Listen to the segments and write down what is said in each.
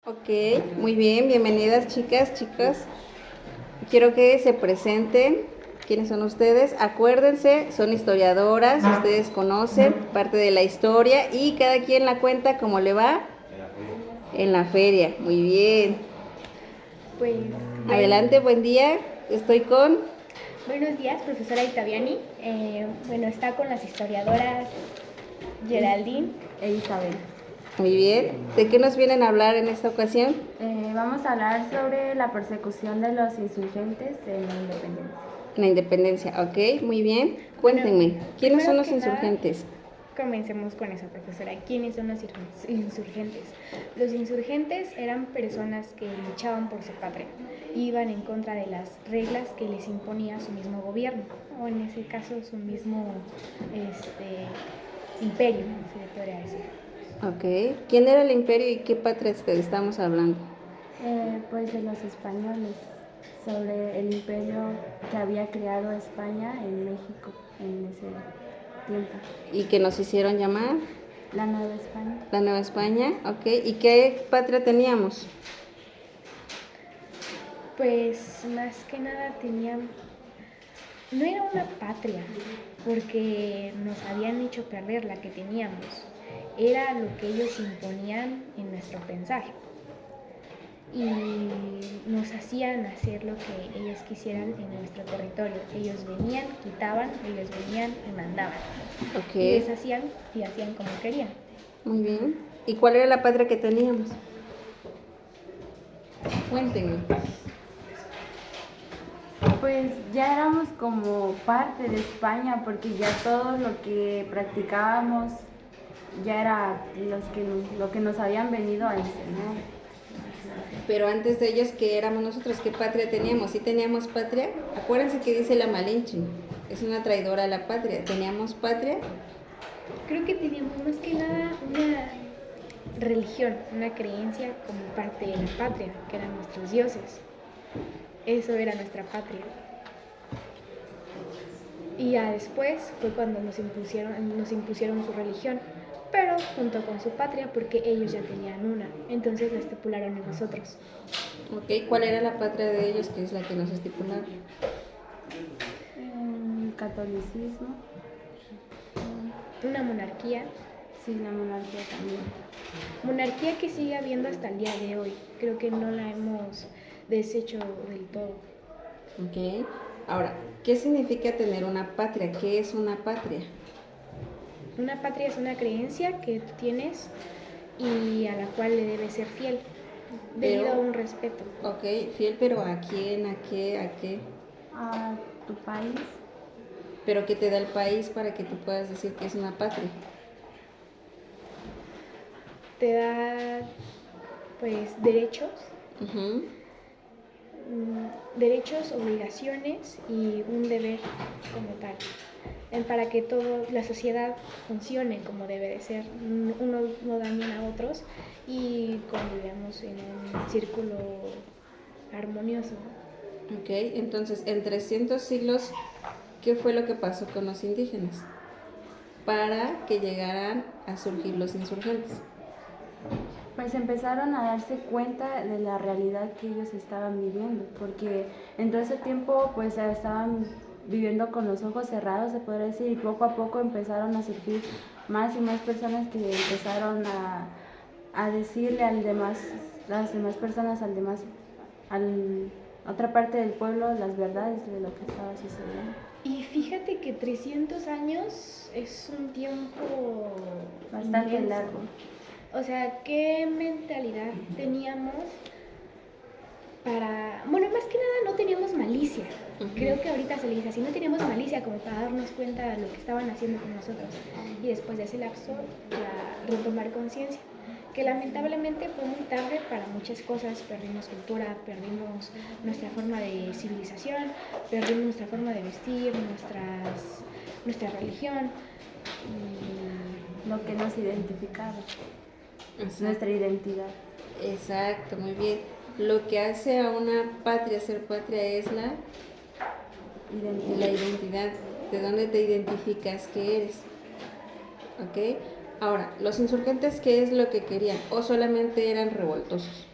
Ok, muy bien, bienvenidas chicas, chicos. Quiero que se presenten. ¿Quiénes son ustedes? Acuérdense, son historiadoras, ustedes conocen parte de la historia y cada quien la cuenta como le va en la feria. Muy bien. Pues Adelante, buen día. Estoy con... buenos días, profesora Itaviani. Está con las historiadoras Geraldine e Isabel. Muy bien. ¿De qué nos vienen a hablar en esta ocasión? Vamos a hablar sobre la persecución de los insurgentes en la independencia. La independencia, ok, muy bien. Cuéntenme, ¿quiénes son los insurgentes? Comencemos con eso, profesora. ¿Quiénes son los insurgentes? Los insurgentes eran personas que luchaban por su patria, iban en contra de las reglas que les imponía su mismo gobierno, o en ese caso su mismo imperio, se le podría decir. Ok, ¿quién era el imperio y qué patria estamos hablando? Pues de los españoles, sobre el imperio que había creado España en México en ese tiempo. ¿Y que nos hicieron llamar? La Nueva España. La Nueva España, ok. ¿Y qué patria teníamos? Pues más que nada tenían, no era una patria, porque nos habían hecho perder la que teníamos, era lo que ellos imponían en nuestro pensar y nos hacían hacer lo que ellos quisieran en nuestro territorio. Ellos venían, quitaban, ellos venían y mandaban. Ok. Y deshacían y hacían como querían. Muy bien. ¿Y cuál era la patria que teníamos? Cuéntenme. Pues ya éramos como parte de España porque ya todo lo que practicábamos ya era lo que nos habían venido a enseñar. Pero antes de ellos, ¿qué éramos nosotros? ¿Qué patria teníamos? ¿Sí teníamos patria? Acuérdense que dice la Malinche. Es una traidora a la patria. ¿Teníamos patria? Creo que teníamos más que nada una religión, una creencia como parte de la patria, que eran nuestros dioses. Eso era nuestra patria. Y ya después fue cuando nos impusieron su religión, pero junto con su patria porque ellos ya tenían una, entonces la estipularon en nosotros. Ok, ¿cuál era la patria de ellos que es la que nos estipularon? Catolicismo. Una monarquía. Sí, la monarquía también. Monarquía que sigue habiendo hasta el día de hoy. Creo que no la hemos deshecho del todo. Ok. Ahora, ¿qué significa tener una patria? ¿Qué es una patria? Una patria es una creencia que tú tienes y a la cual le debes ser fiel, debido a un respeto. Ok, fiel, pero ¿a quién? ¿A qué? ¿A qué? A tu país. ¿Pero qué te da el país para que tú puedas decir que es una patria? Te da, pues, derechos, Uh-huh. derechos, obligaciones y un deber como tal, para que toda la sociedad funcione como debe de ser, unos no dañen a otros y convivamos en un círculo armonioso. Ok, entonces en 300 siglos, ¿qué fue lo que pasó con los indígenas para que llegaran a surgir los insurgentes? Pues empezaron a darse cuenta de la realidad que ellos estaban viviendo, porque en todo ese tiempo pues estaban viviendo con los ojos cerrados, se podría decir, y poco a poco empezaron a surgir más y más personas que empezaron a decirle las demás personas, otra parte del pueblo, las verdades de lo que estaba sucediendo. Y fíjate que 300 años es un tiempo Bastante inmenso. largo. O sea, ¿qué mentalidad teníamos para...? Bueno, más que nada no teníamos malicia. Creo que ahorita se le dice así, no teníamos malicia como para darnos cuenta de lo que estaban haciendo con nosotros. Y después de ese lapso, ya retomar conciencia. Que lamentablemente fue muy tarde para muchas cosas, perdimos cultura, perdimos nuestra forma de civilización, perdimos nuestra forma de vestir, nuestra religión. Y lo que nos identificaba. Exacto. Nuestra identidad. Exacto, muy bien. Lo que hace a una patria ser patria es la identidad. ¿De dónde te identificas que eres? ¿Ok? Ahora, ¿los insurgentes qué es lo que querían? ¿O solamente eran revoltosos?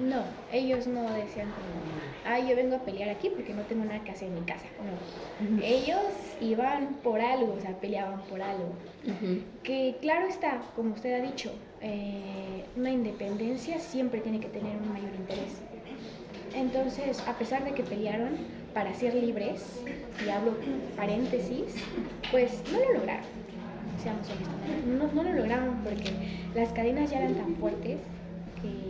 No, ellos no decían como, yo vengo a pelear aquí porque no tengo nada que hacer en mi casa. No, ellos iban por algo, o sea, peleaban por algo. Que claro está, como usted ha dicho, una independencia siempre tiene que tener un mayor interés. Entonces, a pesar de que pelearon para ser libres, y hablo paréntesis, pues no lo lograron, seamos honestos, no lo lograron porque las cadenas ya eran tan fuertes que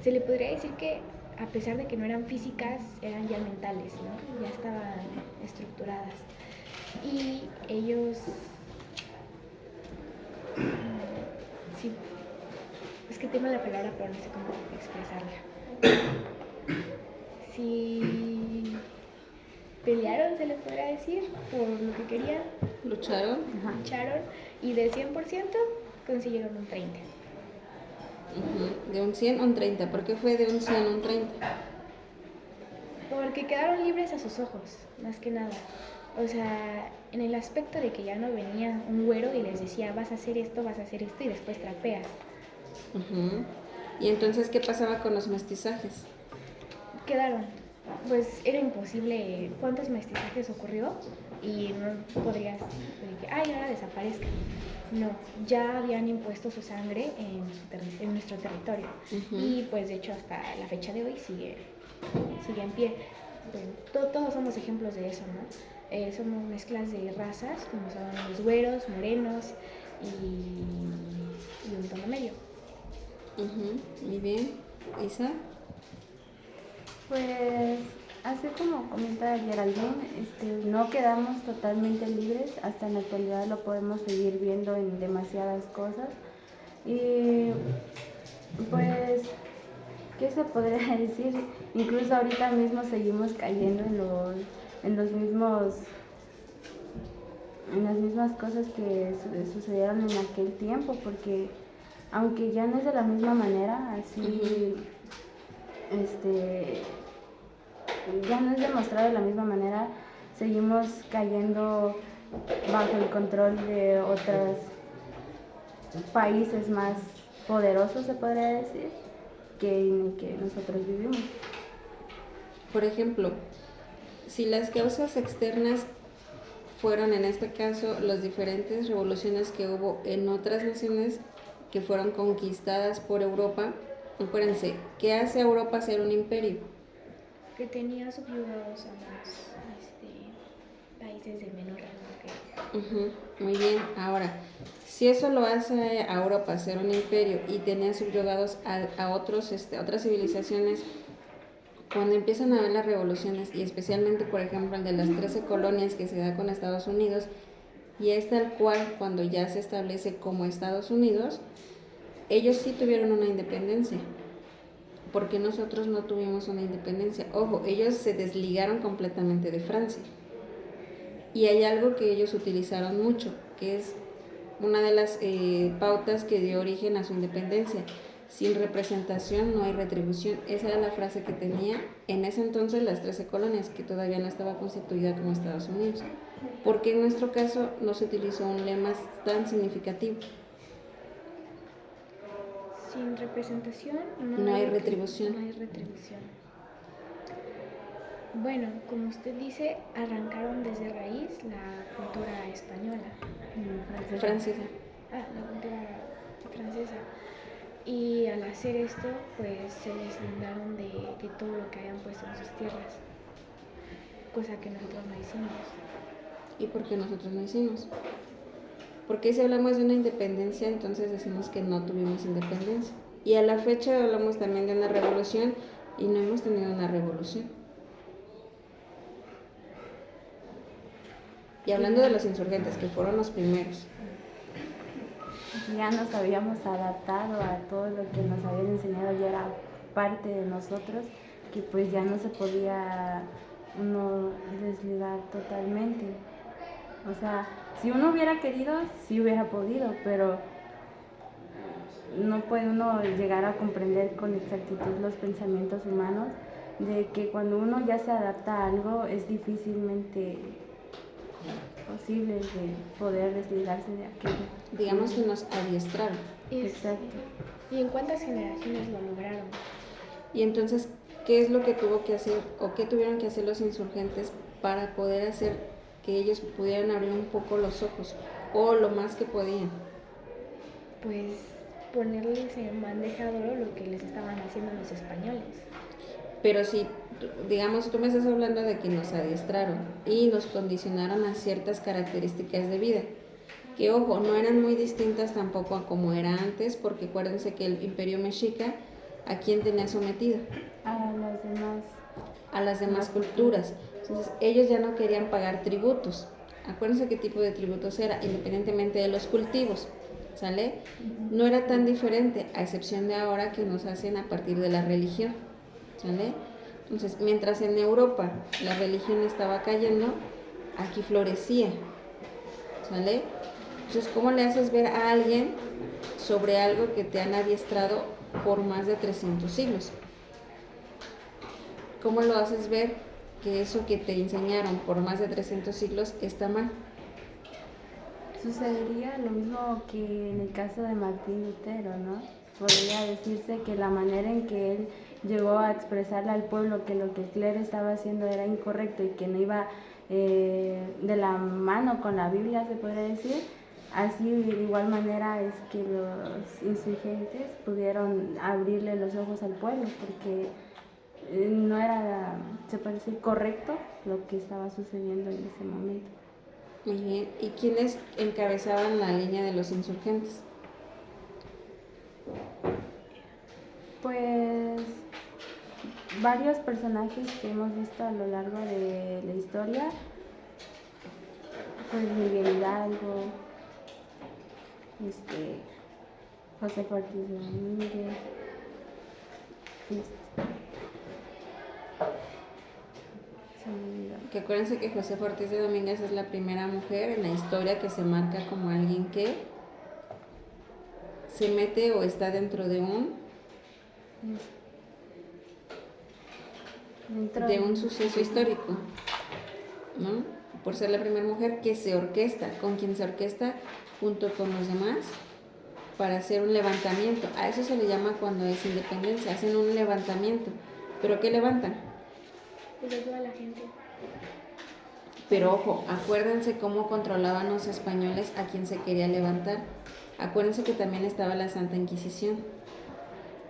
se le podría decir que a pesar de que no eran físicas, eran ya mentales, ¿no? Ya estaban estructuradas. Y ellos, sí, es que tengo la palabra pero no sé cómo expresarla. Sí, pelearon, se les podría decir, por lo que querían. ¿Lucharon? Lucharon y del 100% consiguieron un 30%. De un 100 a un 30. ¿Por qué fue de un 100 a un 30? Porque quedaron libres a sus ojos, más que nada. O sea, en el aspecto de que ya no venía un güero y les decía, vas a hacer esto, y después trapeas. ¿Y entonces qué pasaba con los mestizajes? Quedaron. Pues era imposible. ¿Cuántos mestizajes ocurrió? Y no podrías decir que, ahora desaparezcan. No, ya habían impuesto su sangre en nuestro territorio. Y pues de hecho hasta la fecha de hoy sigue en pie. Pues, todos somos ejemplos de eso, ¿no? Somos mezclas de razas, como son los güeros, morenos y un tono medio. Muy bien. ¿Isa? Pues, así como comenta Geraldine, no quedamos totalmente libres, hasta en la actualidad lo podemos seguir viendo en demasiadas cosas. Y pues, ¿qué se podría decir? Incluso ahorita mismo seguimos cayendo en las mismas cosas que sucedieron en aquel tiempo, porque aunque ya no es de la misma manera, así, ya no es demostrado de la misma manera, seguimos cayendo bajo el control de otros países más poderosos, se podría decir, que en el que nosotros vivimos. Por ejemplo, si las causas externas fueron en este caso las diferentes revoluciones que hubo en otras naciones que fueron conquistadas por Europa, acuérdense, ¿qué hace a Europa ser un imperio? Que tenía subyugados a más países de menor rango que... Muy bien, ahora, si eso lo hace a Europa ser un imperio y tenía subyugados a otras civilizaciones, cuando empiezan a haber las revoluciones, y especialmente, por ejemplo, el de las 13 colonias que se da con Estados Unidos, y es tal cual cuando ya se establece como Estados Unidos, ellos sí tuvieron una independencia, porque nosotros no tuvimos una independencia. Ojo, ellos se desligaron completamente de Francia. Y hay algo que ellos utilizaron mucho, que es una de las pautas que dio origen a su independencia. Sin representación no hay retribución. Esa era la frase que tenía en ese entonces las 13 colonias, que todavía no estaba constituida como Estados Unidos. Porque en nuestro caso no se utilizó un lema tan significativo. Sin representación no hay retribución. No hay retribución. Bueno, como usted dice, arrancaron desde raíz la cultura española. Francesa. La cultura francesa. Y al hacer esto, pues se deslindaron de todo lo que habían puesto en sus tierras. Cosa que nosotros no hicimos. ¿Y por qué nosotros no hicimos? Porque si hablamos de una independencia, entonces decimos que no tuvimos independencia. Y a la fecha hablamos también de una revolución y no hemos tenido una revolución. Y hablando de los insurgentes, que fueron los primeros. Ya nos habíamos adaptado a todo lo que nos habían enseñado, ya era parte de nosotros, que pues ya no se podía uno desligar totalmente. O sea, si uno hubiera querido, sí hubiera podido, pero no puede uno llegar a comprender con exactitud los pensamientos humanos, de que cuando uno ya se adapta a algo es difícilmente posible de poder desligarse de aquello. Digamos que nos adiestraron. Exacto. ¿Y en cuántas generaciones lo lograron? Y entonces, ¿qué es lo que tuvo que hacer o qué tuvieron que hacer los insurgentes para poder hacer que ellos pudieran abrir un poco los ojos o lo más que podían? Pues ponerles en bandeja de oro lo que les estaban haciendo los españoles. Pero si, digamos, tú me estás hablando de que nos adiestraron y nos condicionaron a ciertas características de vida, que ojo, no eran muy distintas tampoco a como era antes, porque acuérdense que el imperio mexica, ¿a quién tenía sometido? A las demás culturas. Entonces ellos ya no querían pagar tributos. Acuérdense qué tipo de tributos era, independientemente de los cultivos, ¿sale? No era tan diferente, a excepción de ahora que nos hacen a partir de la religión, ¿sale? Entonces, mientras en Europa la religión estaba cayendo, aquí florecía, ¿sale? Entonces, ¿cómo le haces ver a alguien sobre algo que te han adiestrado por más de 300 siglos? ¿Cómo lo haces ver que eso que te enseñaron por más de 300 siglos está mal? Sucedería lo mismo que en el caso de Martín Lutero, ¿no? Podría decirse que la manera en que él llegó a expresarle al pueblo que lo que el clero estaba haciendo era incorrecto y que no iba de la mano con la Biblia, se podría decir. Así, de igual manera, es que los insurgentes pudieron abrirle los ojos al pueblo, porque no era, se puede decir, correcto lo que estaba sucediendo en ese momento. Muy bien. ¿Y quiénes encabezaban la línea de los insurgentes? Pues varios personajes que hemos visto a lo largo de la historia, pues Miguel Hidalgo, José Ortiz de Domínguez, se me olvidó. Que acuérdense que José Ortiz de Domínguez es la primera mujer en la historia que se marca como alguien que se mete o está dentro de un suceso histórico, ¿no? Por ser la primera mujer que se orquesta, con quien se orquesta junto con los demás para hacer un levantamiento. A eso se le llama cuando es independencia, hacen un levantamiento. ¿Pero qué levantan? Pues de toda la gente. Pero ojo, acuérdense cómo controlaban los españoles a quien se quería levantar. Acuérdense que también estaba la Santa Inquisición.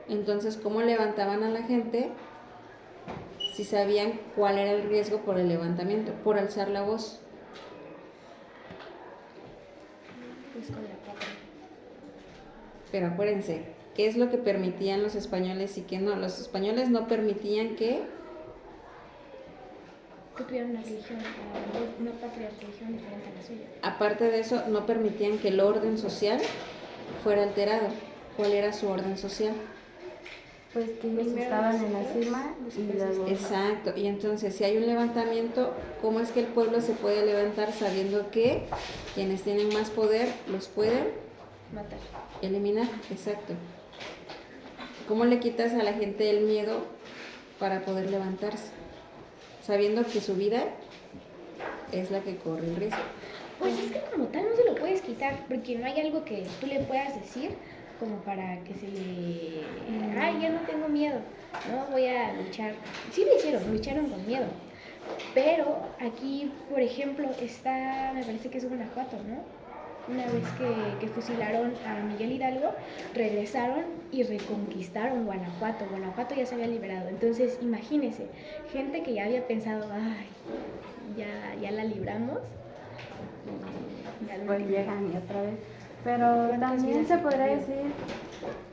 Entonces, ¿cómo levantaban a la gente? Si sabían cuál era el riesgo por el levantamiento, por alzar la voz. Pues con la patria. Pero acuérdense, ¿qué es lo que permitían los españoles y qué no? Los españoles no permitían que tuvieran una religión, una patria religión diferente a la suya. Aparte de eso, no permitían que el orden social fuera alterado. ¿Cuál era su orden social? Pues que ellos estaban en la cima y luego... Exacto, y entonces si hay un levantamiento, ¿cómo es que el pueblo se puede levantar sabiendo que quienes tienen más poder los pueden matar, eliminar? Exacto. ¿Cómo le quitas a la gente el miedo para poder levantarse? Sabiendo que su vida es la que corre el riesgo. Pues es que como tal no se lo puedes quitar, porque no hay algo que tú le puedas decir como para que se le... Ay, ya no tengo miedo, no voy a luchar. Sí lo hicieron, lucharon con miedo. Pero aquí, por ejemplo, está, me parece que es Guanajuato, ¿no? Una vez que fusilaron a Miguel Hidalgo, regresaron y reconquistaron Guanajuato. Guanajuato ya se había liberado. Entonces, imagínense, gente que ya había pensado, ay, ya la libramos. Pues llegan y otra vez. Pero también se podría decir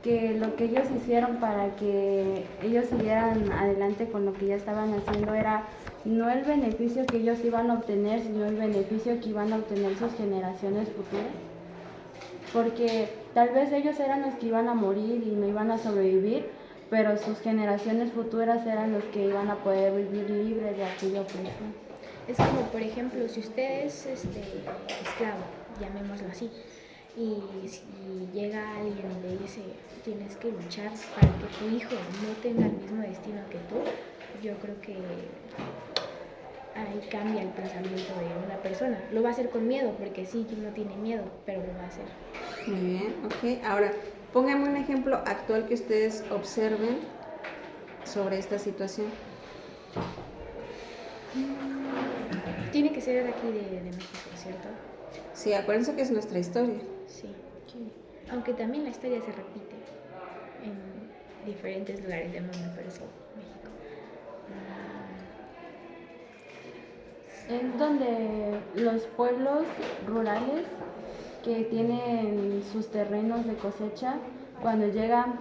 que lo que ellos hicieron para que ellos siguieran adelante con lo que ya estaban haciendo era no el beneficio que ellos iban a obtener, sino el beneficio que iban a obtener sus generaciones futuras. Porque tal vez ellos eran los que iban a morir y no iban a sobrevivir, pero sus generaciones futuras eran los que iban a poder vivir libres de aquella opresión. Es como, por ejemplo, si usted es esclavo, llamémoslo así, y si llega alguien y le dice, tienes que luchar para que tu hijo no tenga el mismo destino que tú, yo creo que ahí cambia el pensamiento de una persona. Lo va a hacer con miedo, porque sí, no tiene miedo, pero lo va a hacer. Muy bien, ok. Ahora, Pónganme un ejemplo actual que ustedes observen sobre esta situación. Tiene que ser de aquí de México, ¿cierto? Sí, acuérdense que es nuestra historia. Sí. Aunque también la historia se repite en diferentes lugares del mundo, pero sí, México. Es donde los pueblos rurales que tienen sus terrenos de cosecha, cuando llegan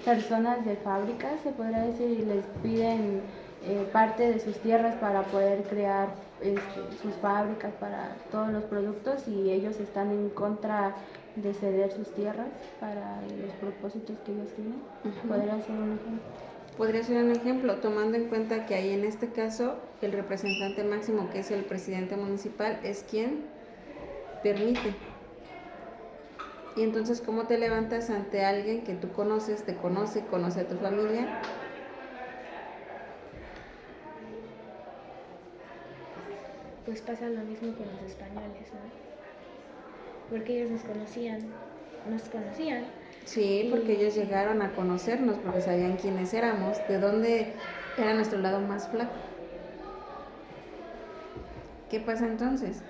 personas de fábricas, se podría decir, y les piden parte de sus tierras para poder crear sus fábricas para todos los productos, y ellos están en contra de ceder sus tierras para los propósitos que ellos tienen. Podría ser un ejemplo. Podría ser un ejemplo, tomando en cuenta que ahí en este caso el representante máximo, que es el presidente municipal, es quien permite. Y entonces, ¿cómo te levantas ante alguien que tú conoces, te conoce, conoce a tu familia? Pues pasa lo mismo con los españoles, ¿no? Porque ellos nos conocían. Sí, porque ellos llegaron a conocernos, porque sabían quiénes éramos, de dónde era nuestro lado más flaco. ¿Qué pasa entonces?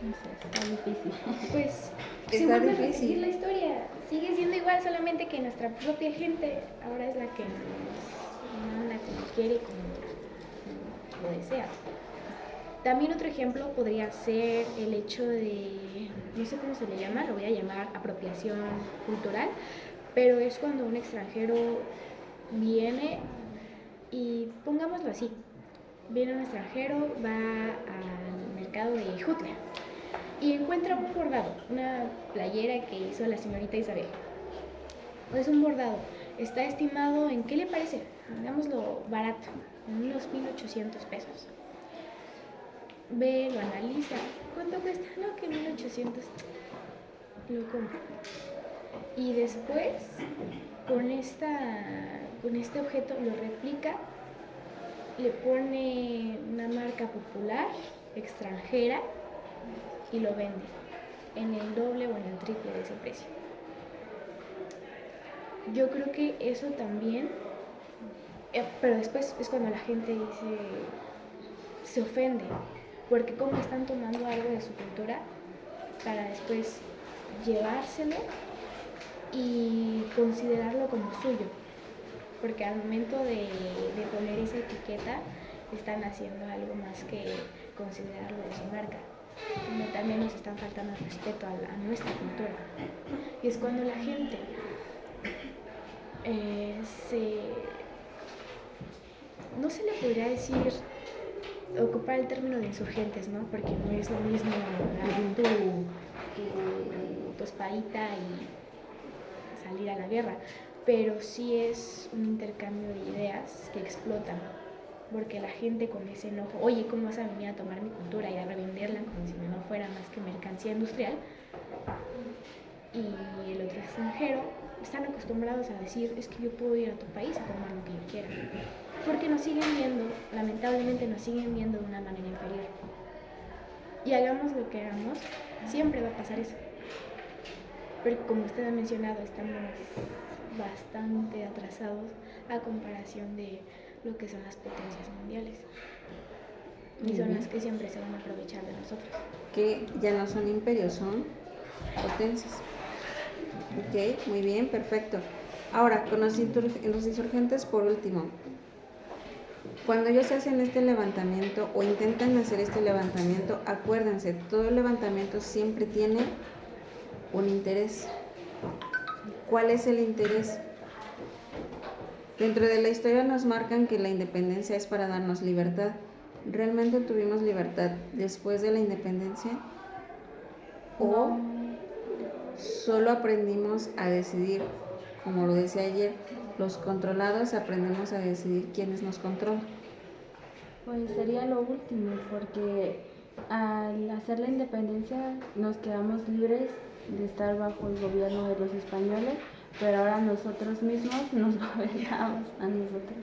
No sé, está difícil. Pues se Está vuelve a difícil. repetir la historia. Sigue siendo igual, solamente que nuestra propia gente ahora es la que nos manda como quiere, como lo desea. También otro ejemplo podría ser el hecho de, no sé cómo se le llama, lo voy a llamar apropiación cultural, pero es cuando un extranjero viene y, pongámoslo así, viene un extranjero, va al mercado de Jutla y encuentra un bordado, una playera que hizo la señorita Isabel. Es un bordado, está estimado en, ¿qué le parece? Digámoslo barato, en unos 1,800 pesos. Ve, lo analiza, ¿cuánto cuesta? No, que 1,800, lo compro. Y después, con este objeto lo replica, le pone una marca popular, extranjera, y lo vende en el doble o en el triple de ese precio. Yo creo que eso también, pero después es cuando la gente se ofende, porque como están tomando algo de su cultura para después llevárselo y considerarlo como suyo, porque al momento de poner esa etiqueta están haciendo algo más que considerarlo de su marca. Como también nos están faltando el respeto a nuestra cultura. Y es cuando la gente no se le podría decir, ocupar el término de insurgentes, ¿no? Porque no es lo mismo agarrar tu espadita y salir a la guerra, pero sí es un intercambio de ideas que explotan, porque la gente con ese enojo, oye, ¿cómo vas a venir a tomar mi cultura y a revenderla como si no fuera más que mercancía industrial? Y el otro extranjero están acostumbrados a decir, es que yo puedo ir a tu país a tomar lo que yo quiera, porque nos siguen viendo, lamentablemente nos siguen viendo de una manera inferior. Y hagamos lo que hagamos, siempre va a pasar eso. Pero como usted ha mencionado, estamos bastante atrasados a comparación de lo que son las potencias mundiales. Y son las que siempre se van a aprovechar de nosotros. Que ya no son imperios, son potencias. Ok, muy bien, perfecto. Ahora, con los insurgentes, por último, cuando ellos hacen este levantamiento o intentan hacer este levantamiento, acuérdense, todo levantamiento siempre tiene un interés. ¿Cuál es el interés? Dentro de la historia nos marcan que la independencia es para darnos libertad. ¿Realmente tuvimos libertad después de la independencia? ¿O solo aprendimos a decidir, como lo decía ayer, los controlados aprendemos a decidir quiénes nos controlan? Pues sería lo último, porque al hacer la independencia nos quedamos libres de estar bajo el gobierno de los españoles, pero ahora nosotros mismos nos gobernamos a nosotros.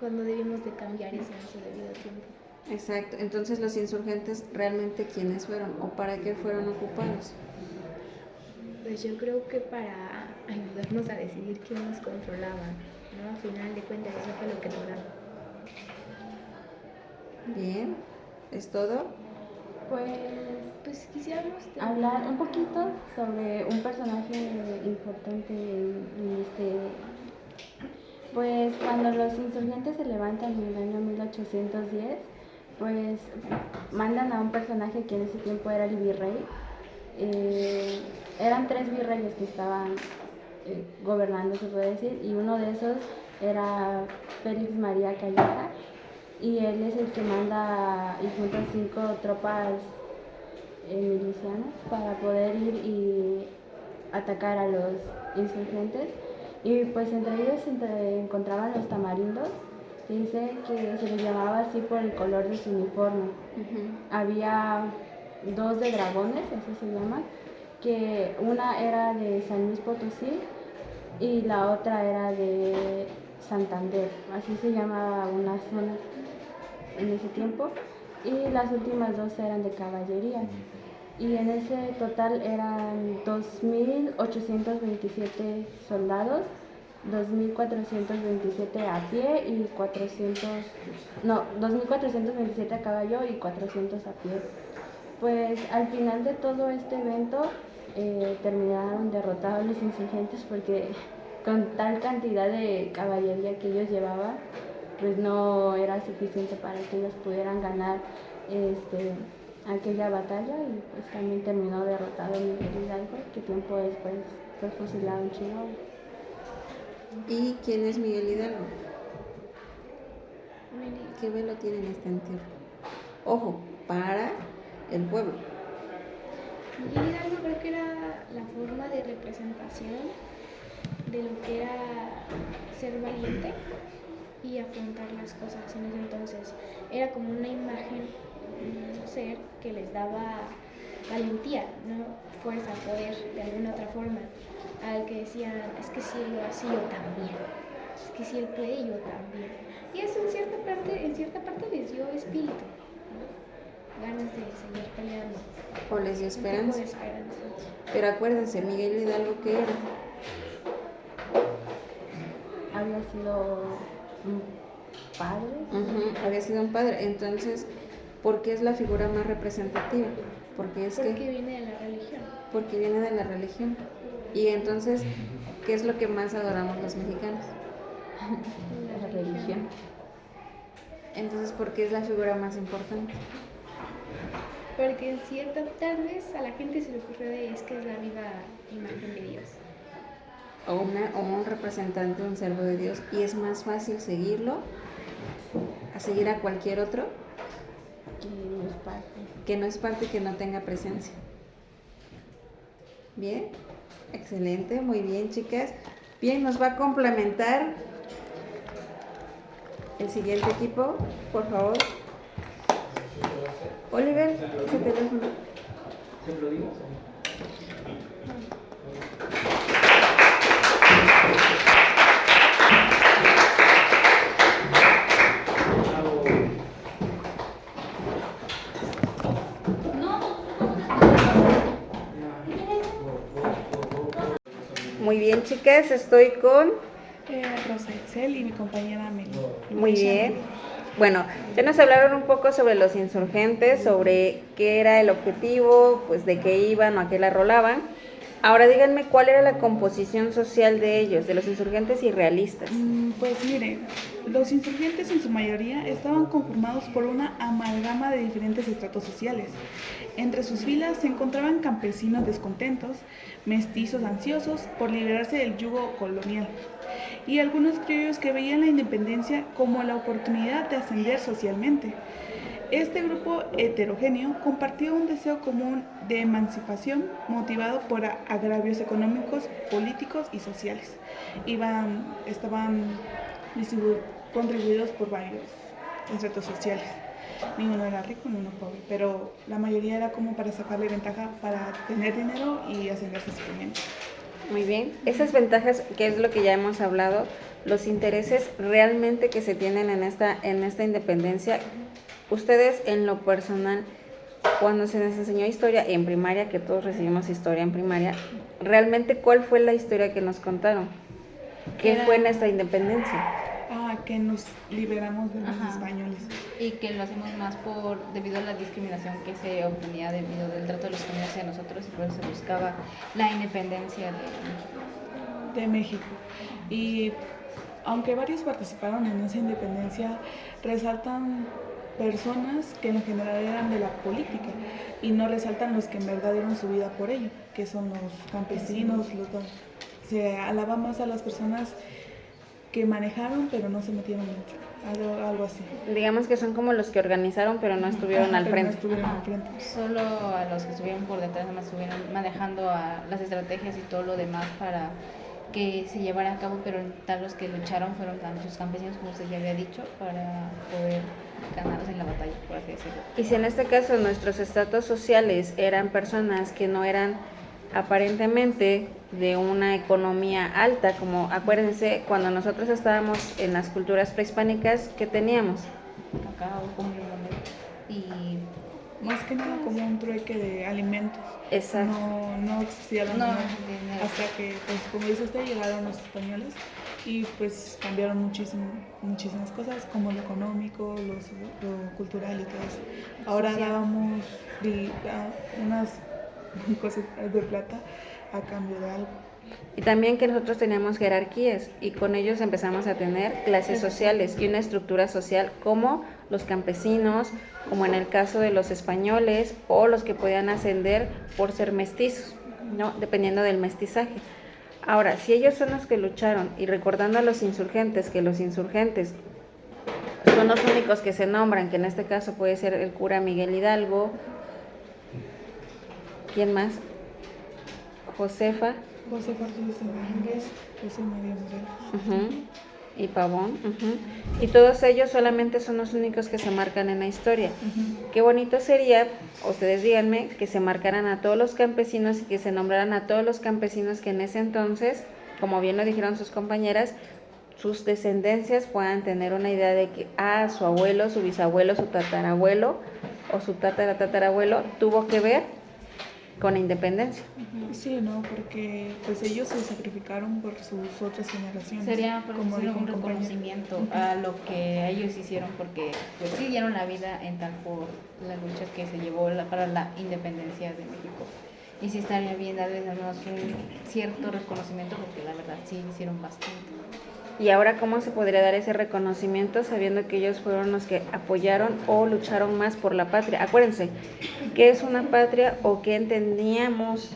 Cuando debimos de cambiar eso en su debido tiempo. Exacto. Entonces, los insurgentes, ¿realmente quiénes fueron o para qué fueron ocupados? Pues yo creo que para ayudarnos a decidir quién nos controlaba, ¿no? Al final de cuentas eso fue lo que lograron. Bien, ¿es todo? Pues quisiéramos hablar un poquito sobre un personaje importante en este. Pues cuando los insurgentes se levantan en el año 1810, pues mandan a un personaje que en ese tiempo era el virrey. Eran 3 virreyes que estaban gobernando, se puede decir, y uno de esos era Félix María Calleja, y él es el que manda y junta 5 tropas milicianas para poder ir y atacar a los insurgentes. Y pues entre ellos se encontraban los tamarindos. Dice que se les llamaba así por el color de su uniforme. Había 2 de dragones, así se llaman, que una era de San Luis Potosí y la otra era de Santander, así se llamaba una zona en ese tiempo, y las últimas 2 eran de caballería. Y en ese total eran 2.827 soldados, 2.427 a pie y 2.427 a caballo y 400 a pie. Pues al final de todo este evento terminaron derrotados los insurgentes porque con tal cantidad de caballería que ellos llevaban, pues no era suficiente para que ellos pudieran ganar aquella batalla, y pues también terminó derrotado Miguel Hidalgo, que tiempo después fue fusilado en Chihuahua. ¿Y quién es Miguel Hidalgo? ¿Qué velo tiene en este entierro? Ojo, para el pueblo. Miguel Hidalgo creo que era la forma de representación de lo que era ser valiente y afrontar las cosas en ese entonces. Era como una imagen, un ser que les daba valentía, ¿no? Fuerza, poder, de alguna otra forma. Al que decían, es que si él lo hace, yo también. Es que si él puede, yo también. Y eso en cierta parte les dio espíritu, ¿no? Ganas de seguir peleando. O les dio esperanza. Un poco de esperanza. Pero acuérdense, Miguel Hidalgo, ¿qué era? Había sido un padre. Había sido un padre. Entonces, ¿por qué es la figura más representativa? Porque viene de la religión. Porque viene de la religión. Y entonces, ¿qué es lo que más adoramos los mexicanos? La religión. Entonces, ¿por qué es la figura más importante? Porque tal vez a la gente se le ocurrió es que es la viva imagen de Dios. O un representante, un servo de Dios, y es más fácil seguirlo a seguir a cualquier otro que no es parte, que no tenga presencia. Bien, excelente, muy bien, chicas. Bien, nos va a complementar el siguiente equipo, por favor. Oliver, ese teléfono. ¿Se lo digo? Muy bien, chicas, estoy con Rosa Excel y mi compañera Meli. Muy bien. Bueno, ya nos hablaron un poco sobre los insurgentes, sobre qué era el objetivo, pues de qué iban o a qué la rolaban. Ahora díganme cuál era la composición social de ellos, de los insurgentes y realistas. Pues miren, los insurgentes en su mayoría estaban conformados por una amalgama de diferentes estratos sociales. Entre sus filas se encontraban campesinos descontentos, mestizos ansiosos por liberarse del yugo colonial, y algunos criollos que veían la independencia como la oportunidad de ascender socialmente. Este grupo heterogéneo compartía un deseo común de emancipación motivado por agravios económicos, políticos y sociales. Estaban contribuidos por varios estratos sociales. Ninguno era rico, ninguno pobre, pero la mayoría era como para sacarle ventaja, para tener dinero y ascenderse socialmente. Muy bien. Esas ventajas, que es lo que ya hemos hablado, los intereses realmente que se tienen en esta independencia, Ustedes en lo personal, cuando se les enseñó historia en primaria, que todos recibimos historia en primaria, realmente ¿cuál fue la historia que nos contaron? ¿Qué fue nuestra independencia? Que nos liberamos de los Ajá. españoles. Y que lo hacemos más debido a la discriminación que se obtenía debido del trato de los españoles hacia nosotros, y por eso se buscaba la independencia De México. Y aunque varios participaron en esa independencia, resaltan personas que en general eran de la política y no resaltan los que en verdad dieron su vida por ello, que son los campesinos. Se alaba más a las personas que manejaron pero no se metieron mucho, algo así. Digamos que son como los que organizaron, pero no estuvieron Ajá, al pero frente. no estuvieron al frente. Solo a los que estuvieron por detrás, más estuvieron manejando las estrategias y todo lo demás para que se llevara a cabo, pero tal los que lucharon fueron muchos campesinos, como usted ya había dicho, para poder ganarlos en la batalla, por así decirlo. Y si en este caso nuestros estratos sociales eran personas que no eran aparentemente de una economía alta, como acuérdense, cuando nosotros estábamos en las culturas prehispánicas, ¿qué teníamos? Cacao, comida y Más que nada como un trueque de alimentos. Exacto. No existía la No, moneda dinero. hasta que, pues, como dice usted, llegaron los españoles y pues cambiaron muchísimas cosas, como lo económico, lo cultural y todo eso. Ahora dábamos unas cosas de plata a cambio de algo. Y también que nosotros teníamos jerarquías y con ellos empezamos a tener clases sociales y una estructura social como los campesinos, como en el caso de los españoles o los que podían ascender por ser mestizos, ¿no? Dependiendo del mestizaje. Ahora, si ellos son los que lucharon y recordando a los insurgentes, que los insurgentes son los únicos que se nombran, que en este caso puede ser el cura Miguel Hidalgo, ¿quién más? Josefa. José Ortiz de Domínguez, José María Morelos. Ujú, y Pavón, ujú. Y todos ellos solamente son los únicos que se marcan en la historia. Qué bonito sería, ustedes díganme, que se marcaran a todos los campesinos y que se nombraran a todos los campesinos que en ese entonces, como bien lo dijeron sus compañeras, sus descendencias puedan tener una idea de que su abuelo, su bisabuelo, su tatarabuelo o su tatarabuelo tuvo que ver con la independencia. Sí, no, porque pues ellos se sacrificaron por sus otras generaciones. Sería por como decirlo, dijo un mi compañero. reconocimiento a lo que ellos hicieron, porque pues sí dieron la vida en tal por la lucha que se llevó para la independencia de México. Y sí estaría bien darles al menos un cierto reconocimiento, porque la verdad sí hicieron bastante. Y ahora, ¿cómo se podría dar ese reconocimiento sabiendo que ellos fueron los que apoyaron o lucharon más por la patria? Acuérdense, ¿qué es una patria o qué entendíamos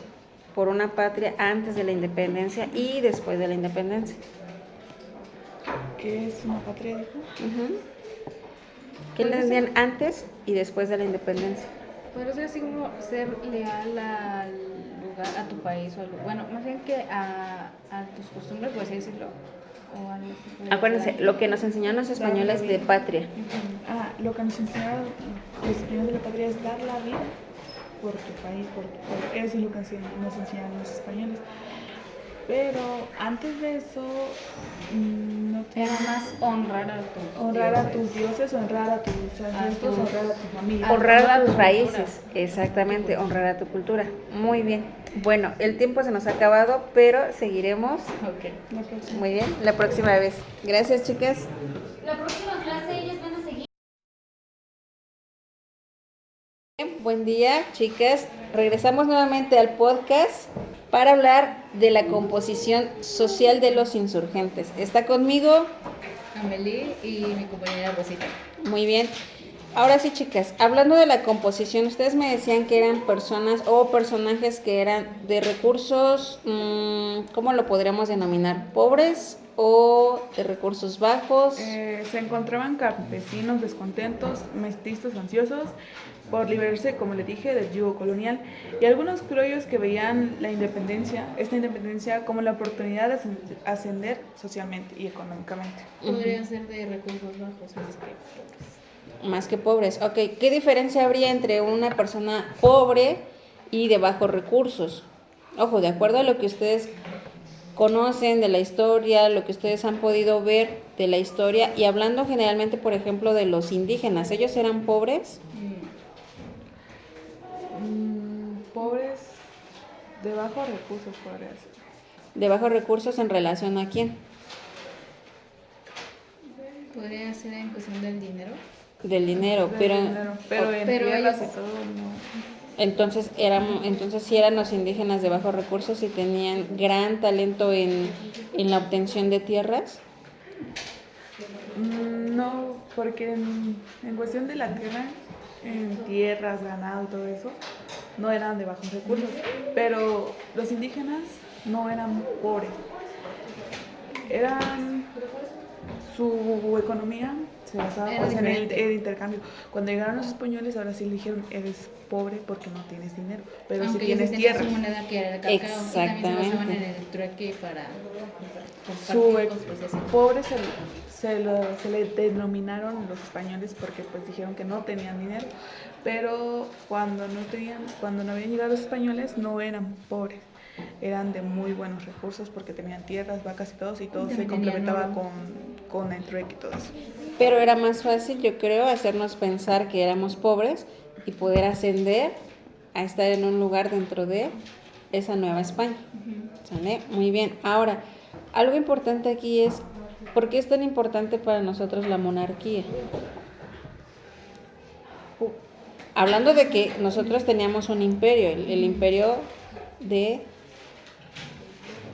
por una patria antes de la independencia y después de la independencia? ¿Qué es una patria, dijo? Ujú. ¿Qué entendían antes y después de la independencia? Podría ser así como ser leal al lugar, a tu país, o bueno, más bien que a tus costumbres, por así decirlo. O algo así. Acuérdense, lo que nos enseñaron los españoles de patria. Lo que nos enseñaron los españoles de la patria es dar la vida por tu país, por tu pueblo. Eso es lo que nos enseñaron los españoles. Pero antes de eso, no Era más honrar a tus dioses, honrar a tus ancestros, honrar a tu familia. Honrar toda a tus tu raíces, exactamente, honrar a tu cultura. Muy bien. Bueno, el tiempo se nos ha acabado, pero seguiremos Ok. La próxima. muy bien la próxima vez. Gracias, chicas. La próxima clase ellos van a seguir. Buen día, chicas. Regresamos nuevamente al podcast para hablar de la composición social de los insurgentes. ¿Está conmigo? Amelie y mi compañera Rosita. Muy bien. Ahora sí, chicas, hablando de la composición, ustedes me decían que eran personas o personajes que eran de recursos, ¿cómo lo podríamos denominar? ¿Pobres o de recursos bajos? Se encontraban campesinos descontentos, mestizos ansiosos por liberarse, como les dije, del yugo colonial, y algunos criollos que veían esta independencia como la oportunidad de ascender socialmente y económicamente. Podrían ser de recursos bajos más que pobres. Más que pobres. Ok, ¿qué diferencia habría entre una persona pobre y de bajos recursos? Ojo, de acuerdo a lo que ustedes conocen de la historia, lo que ustedes han podido ver de la historia, y hablando generalmente, por ejemplo, de los indígenas, ¿ellos eran pobres? Pobres de bajos recursos, podría ser. ¿De bajos recursos en relación a quién? Podría ser en cuestión del dinero. Del dinero, pero En pero tierras ellos- y todo, no. entonces sí eran los indígenas de bajos recursos y tenían gran talento en la obtención de tierras. No, porque en cuestión de la tierra, en tierras, ganado y todo eso, no eran de bajos recursos. Pero los indígenas no eran pobres. Su economía se basaba Era pues, en diferente. el intercambio. Cuando llegaron los españoles, ahora sí le dijeron, eres pobre porque no tienes dinero, pero Aunque si ellos tienes tenían tierra. su moneda que era el cacao, y también se basaban Exactamente. en el trueque para Su compartir cosas así. pobre se le denominaron los españoles porque pues dijeron que no tenían dinero, pero cuando no habían llegado los españoles no eran pobres, eran de muy buenos recursos porque tenían tierras, vacas y todo se También complementaba tenían oro. con el trueque y todo eso. Pero era más fácil, yo creo, hacernos pensar que éramos pobres y poder ascender a estar en un lugar dentro de esa Nueva España. ¿Sale? Muy bien. Ahora, algo importante aquí es, ¿por qué es tan importante para nosotros la monarquía? Hablando de que nosotros teníamos un imperio, el imperio de...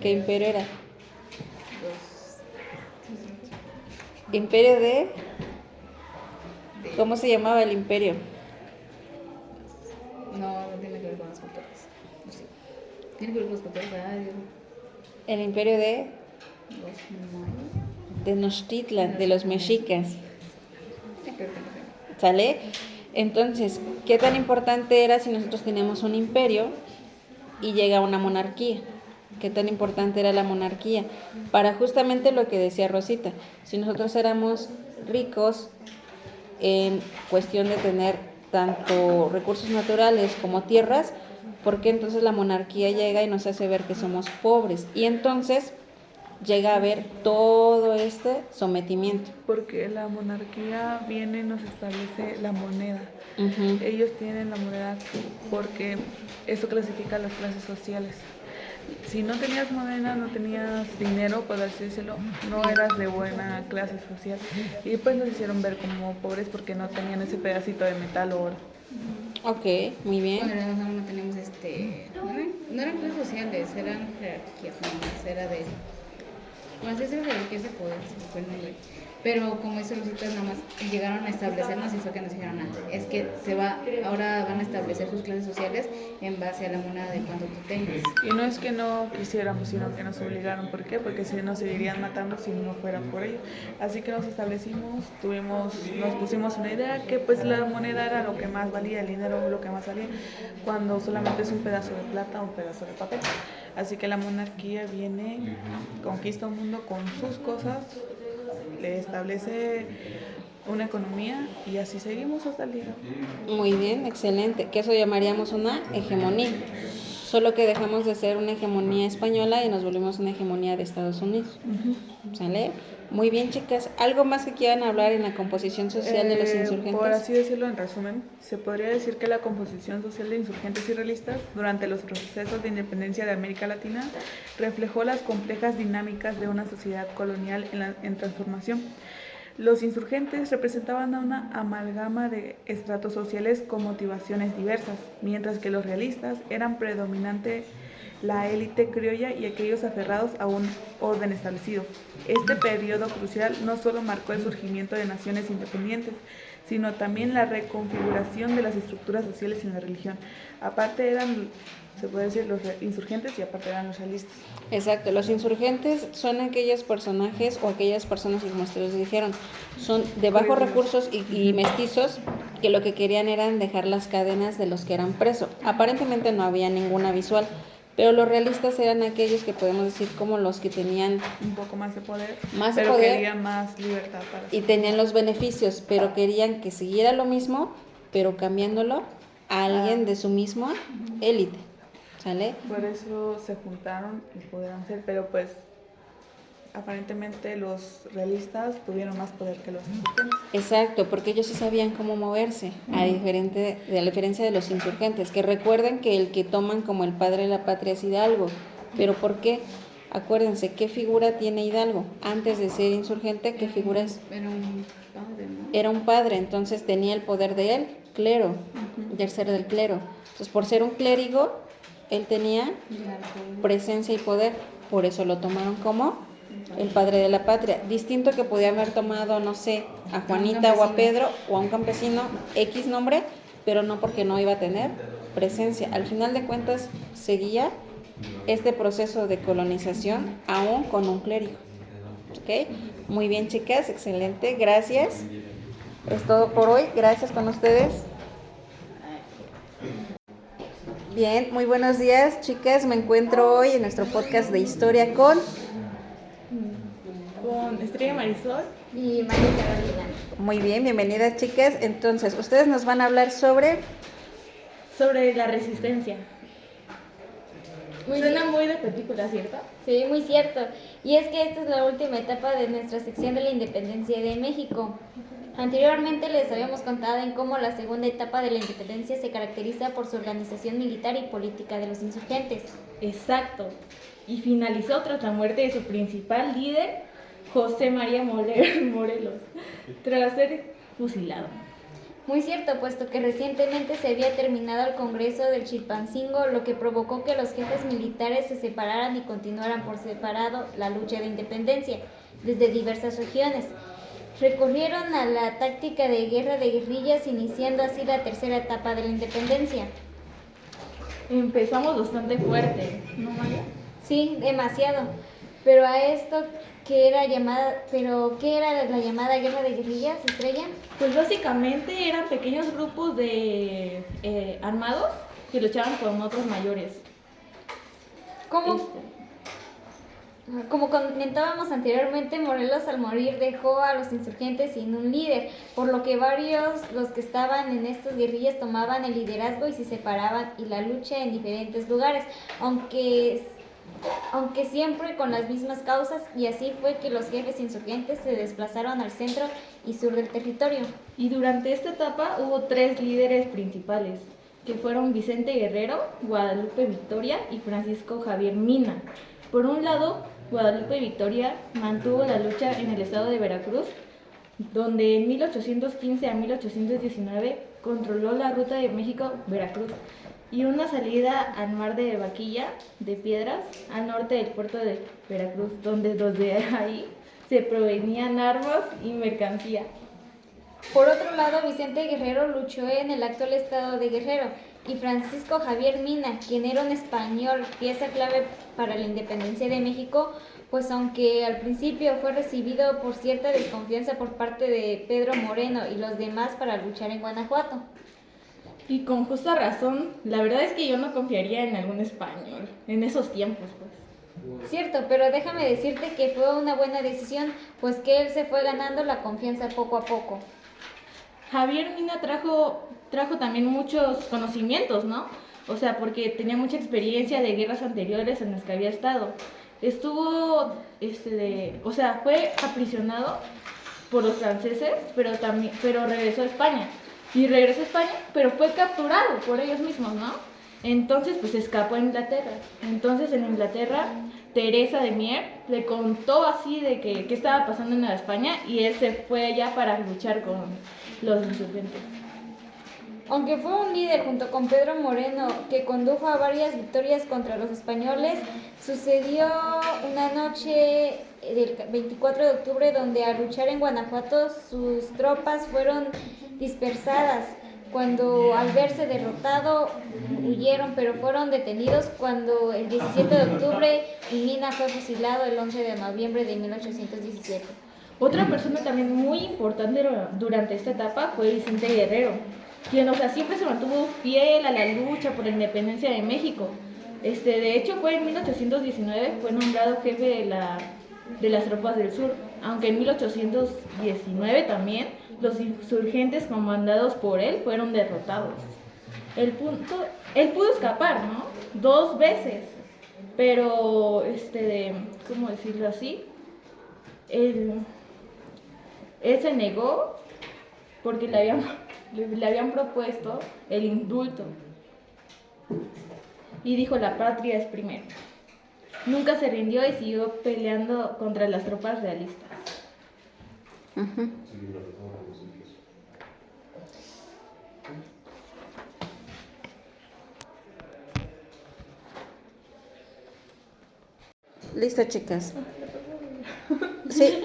¿Qué imperio era? Imperio de... ¿Cómo se llamaba el imperio? No tiene que ver con las culturas. Sí. Tiene que ver con las culturas. El imperio de Los mayas. Tenochtitlan, de los mexicas. Tiene que ver con eso. ¿Sale? Entonces, ¿qué tan importante era si nosotros teníamos un imperio y llega una monarquía? ¿Qué tan importante era la monarquía? Para justamente lo que decía Rosita, si nosotros éramos ricos en cuestión de tener tanto recursos naturales como tierras, ¿por qué entonces la monarquía llega y nos hace ver que somos pobres? Y entonces llega a haber todo este sometimiento. Porque la monarquía viene y nos establece la moneda. Ujú. Ellos tienen la moneda porque eso clasifica a las clases sociales. Si no tenías moneda, no tenías dinero, por así decirlo, no eras de buena clase social. Y pues nos hicieron ver como pobres porque no tenían ese pedacito de metal o oro. Ok, muy bien. Cuando éramos no teníamos no eran clases sociales, eran jerarquías, nomás, era de, bueno, sí, jerarquías de poder, se me fue el nombre. Pero como eso nosotros nada más llegaron a establecernos y fue que nos dijeron, es que ahora van a establecer sus clases sociales en base a la moneda de cuando tú tengas. Y no es que no quisiéramos, sino que nos obligaron. ¿Por qué? Porque si nos seguirían matando si no fuera por ello. Así que nos establecimos, nos pusimos una idea que pues la moneda era lo que más valía, el dinero lo que más valía, cuando solamente es un pedazo de plata o un pedazo de papel. Así que la monarquía viene, conquista un mundo con sus cosas, le establece una economía y así seguimos hasta el día. Muy bien, excelente. Que eso llamaríamos una hegemonía. Solo que dejamos de ser una hegemonía española y nos volvimos una hegemonía de Estados Unidos. ¿Sale? Muy bien, chicas. ¿Algo más que quieran hablar en la composición social de los insurgentes? Por así decirlo, en resumen, se podría decir que la composición social de insurgentes y realistas durante los procesos de independencia de América Latina reflejó las complejas dinámicas de una sociedad colonial en transformación. Los insurgentes representaban a una amalgama de estratos sociales con motivaciones diversas, mientras que los realistas eran predominante la élite criolla y aquellos aferrados a un orden establecido. Este periodo crucial no solo marcó el surgimiento de naciones independientes, sino también la reconfiguración de las estructuras sociales en la religión. Aparte eran, se puede decir, los insurgentes y aparte eran los realistas. Exacto, los insurgentes son aquellos personajes o aquellas personas, como ustedes dijeron, son de bajos recursos y mestizos que lo que querían eran dejar las cadenas de los que eran presos. Aparentemente no había ninguna visual, pero los realistas eran aquellos que podemos decir como los que tenían Un poco más de poder, más pero poder querían más libertad para y tenían los beneficios, pero querían que siguiera lo mismo, pero cambiándolo a alguien de su misma élite. ¿sale? Por eso se juntaron y pudieron ser, pero pues aparentemente los realistas tuvieron más poder que los insurgentes. Exacto, porque ellos sí sabían cómo moverse, a diferencia de los insurgentes, que recuerden que el que toman como el padre de la patria es Hidalgo. ¿Pero por qué? Acuérdense, ¿qué figura tiene Hidalgo? Antes de ser insurgente, ¿qué figura es? Era un padre, ¿no? Era un padre, entonces tenía el poder de él, clero, del ser del clero. Entonces, por ser un clérigo, él tenía presencia y poder, por eso lo tomaron como el padre de la patria. Distinto que podía haber tomado, no sé, a Juanita o a Pedro o a un campesino, X nombre, pero no, porque no iba a tener presencia. Al final de cuentas, seguía este proceso de colonización aún con un clérigo. ¿Ok? Muy bien, chicas, excelente, gracias. Es todo por hoy, gracias con ustedes. Bien, muy buenos días, chicas. Me encuentro hoy en nuestro podcast de historia con Estrella Marisol. Y María Carolina. Muy bien, bienvenidas, chicas. Entonces, ustedes nos van a hablar sobre Sobre la resistencia. Muy Suena bien. muy de película, ¿cierto? Sí, muy cierto. Y es que esta es la última etapa de nuestra sección de la independencia de México. Anteriormente les habíamos contado en cómo la segunda etapa de la independencia se caracteriza por su organización militar y política de los insurgentes. Exacto. Y finalizó tras la muerte de su principal líder, José María Morelos, tras ser fusilado. Muy cierto, puesto que recientemente se había terminado el Congreso del Chilpancingo, lo que provocó que los jefes militares se separaran y continuaran por separado la lucha de independencia desde diversas regiones. Recurrieron a la táctica de guerra de guerrillas, iniciando así la tercera etapa de la independencia. Empezamos bastante fuerte, ¿no, María? Sí, demasiado. Pero a esto, ¿qué era la llamada guerra de guerrillas, Estrella? Pues básicamente eran pequeños grupos de armados que luchaban con otros mayores. Como comentábamos anteriormente, Morelos al morir dejó a los insurgentes sin un líder, por lo que varios, los que estaban en estas guerrillas, tomaban el liderazgo y se separaban y la lucha en diferentes lugares, aunque siempre con las mismas causas, y así fue que los jefes insurgentes se desplazaron al centro y sur del territorio. Y durante esta etapa hubo 3 líderes principales, que fueron Vicente Guerrero, Guadalupe Victoria y Francisco Javier Mina. Por un lado, Guadalupe Victoria mantuvo la lucha en el estado de Veracruz, donde en 1815 a 1819 controló la ruta de México-Veracruz y una salida al mar de Vaquilla de Piedras al norte del puerto de Veracruz, donde desde ahí se provenían armas y mercancía. Por otro lado, Vicente Guerrero luchó en el actual estado de Guerrero, y Francisco Javier Mina, quien era un español, pieza clave para la independencia de México, pues aunque al principio fue recibido por cierta desconfianza por parte de Pedro Moreno y los demás para luchar en Guanajuato. Y con justa razón, la verdad es que yo no confiaría en algún español, en esos tiempos, pues. Cierto, pero déjame decirte que fue una buena decisión, pues que él se fue ganando la confianza poco a poco. Javier Mina trajo también muchos conocimientos, ¿no? O sea, porque tenía mucha experiencia de guerras anteriores en las que había estado. Fue aprisionado por los franceses, pero regresó a España. Y regresó a España, pero fue capturado por ellos mismos, ¿no? Entonces, pues escapó a Inglaterra. Entonces, en Inglaterra, Teresa de Mier le contó así de qué estaba pasando en Nueva España, y él se fue allá para luchar con los insurgentes. Aunque fue un líder junto con Pedro Moreno que condujo a varias victorias contra los españoles, sucedió una noche del 24 de octubre donde al luchar en Guanajuato sus tropas fueron dispersadas. Cuando al verse derrotado huyeron, pero fueron detenidos cuando el 17 de octubre Mina fue fusilado el 11 de noviembre de 1817. Otra persona también muy importante durante esta etapa fue Vicente Guerrero, quien, siempre se mantuvo fiel a la lucha por la independencia de México. De hecho, en 1819 fue nombrado jefe de las tropas del sur, aunque en 1819 también los insurgentes comandados por él fueron derrotados. Él pudo escapar, ¿no? 2 veces, pero, ¿cómo decirlo así? Él se negó porque le habían propuesto el indulto. Y dijo, la patria es primero. Nunca se rindió y siguió peleando contra las tropas realistas. Ujú. Listo, chicas. Sí,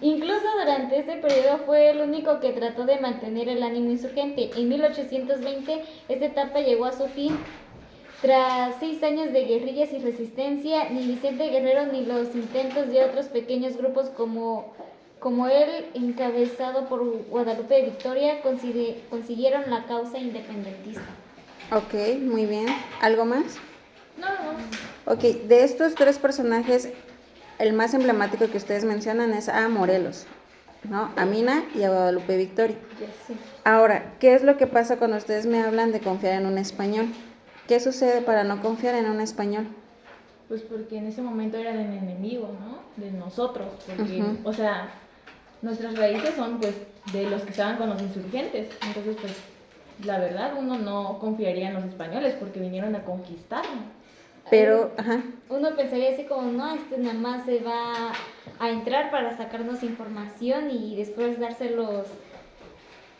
Incluso durante este periodo fue el único que trató de mantener el ánimo insurgente. En 1820 esta etapa llegó a su fin. Tras 6 años de guerrillas y resistencia, ni Vicente Guerrero ni los intentos de otros pequeños grupos como él, encabezado por Guadalupe Victoria, consiguieron la causa independentista. ok, muy bien. ¿Algo más? No, no. Ok, de estos 3 personajes, el más emblemático que ustedes mencionan es a Morelos, ¿no? A Mina y a Guadalupe Victoria. Sí. Ahora, ¿qué es lo que pasa cuando ustedes me hablan de confiar en un español? ¿Qué sucede para no confiar en un español? Pues porque en ese momento eran el enemigo, ¿no? De nosotros, porque, Ujú. o sea, nuestras raíces son, pues, de los que estaban con los insurgentes. Entonces, pues, la verdad, uno no confiaría en los españoles porque vinieron a conquistarnos. Pero, ajá, Uno pensaría así como, no, nada más se va a entrar para sacarnos información y después dárselos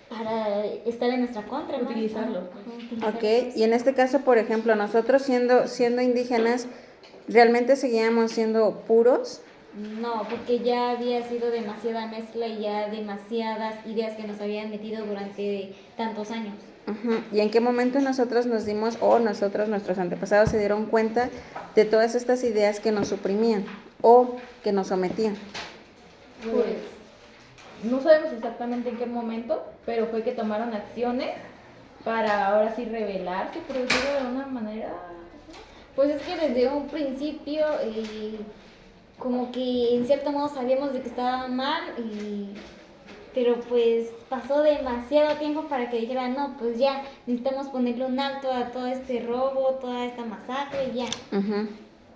para estar en nuestra contra, ¿no? Utilizarlos, Ajá, pues. utilizarlos. ok. Y en este caso, por ejemplo, nosotros siendo indígenas, ¿realmente seguíamos siendo puros? No, porque ya había sido demasiada mezcla y ya demasiadas ideas que nos habían metido durante tantos años. Ujú. ¿Y en qué momento nosotros nos dimos, o nosotros, nuestros antepasados, se dieron cuenta de todas estas ideas que nos suprimían o que nos sometían? Pues, no sabemos exactamente en qué momento, pero fue que tomaron acciones para ahora sí rebelarse, por decirlo de una manera. Pues es que desde un principio, como que en cierto modo sabíamos de que estaba mal, pero pues pasó demasiado tiempo para que dijeran, no, pues ya necesitamos ponerle un alto a todo este robo, toda esta masacre y ya. Ujú.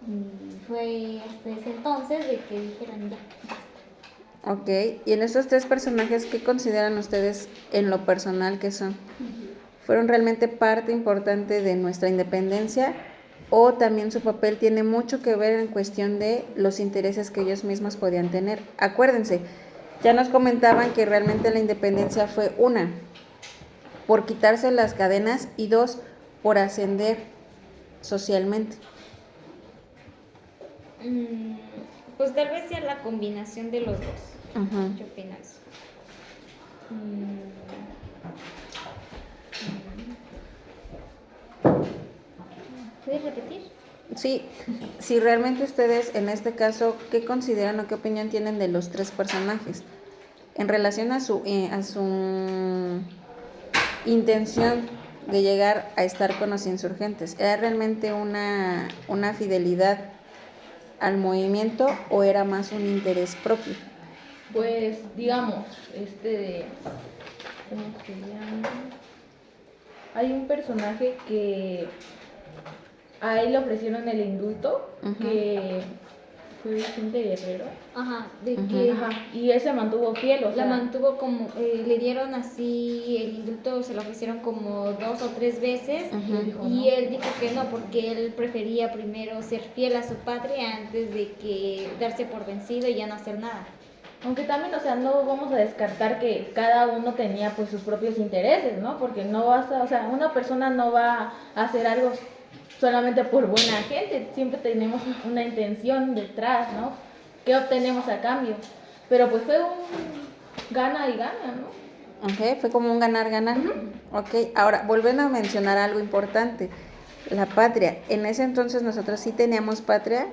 Y fue hasta ese entonces de que dijeran, ya, basta. Ok, y en estos 3 personajes, ¿qué consideran ustedes en lo personal que son? ¿Fueron realmente parte importante de nuestra independencia o también su papel tiene mucho que ver en cuestión de los intereses que ellos mismos podían tener? Acuérdense, ya nos comentaban que realmente la independencia fue 1, por quitarse las cadenas y 2, por ascender socialmente. Pues tal vez sea la combinación de los dos. Ujú. ¿Qué opinas? ¿Puedes repetir? Sí, si realmente ustedes en este caso, ¿qué consideran o qué opinión tienen de los 3 personajes en relación a su intención de llegar a estar con los insurgentes? ¿Era realmente una fidelidad al movimiento o era más un interés propio? Pues, digamos, ¿cómo se llama? Hay un personaje que a él le ofrecieron el indulto, Ujú. que fue Vicente Guerrero. Ajá, de Ujú. que Ajá, y él se mantuvo fiel, o la sea, mantuvo como, le dieron así el indulto, se lo ofrecieron como 2 o 3 veces Ujú. dijo, y no. él dijo que no, porque él prefería primero ser fiel a su patria antes de que darse por vencido y ya no hacer nada. Aunque también, o sea, no vamos a descartar que cada uno tenía pues sus propios intereses, ¿no? Porque no vas a, o sea, una persona no va a hacer algo solamente por buena gente, siempre tenemos una intención detrás, ¿no? ¿Qué obtenemos a cambio? Pero pues fue un gana y gana, ¿no? Ok, fue como un ganar-ganar. Ok, ahora volviendo a mencionar algo importante, la patria. En ese entonces nosotros sí teníamos patria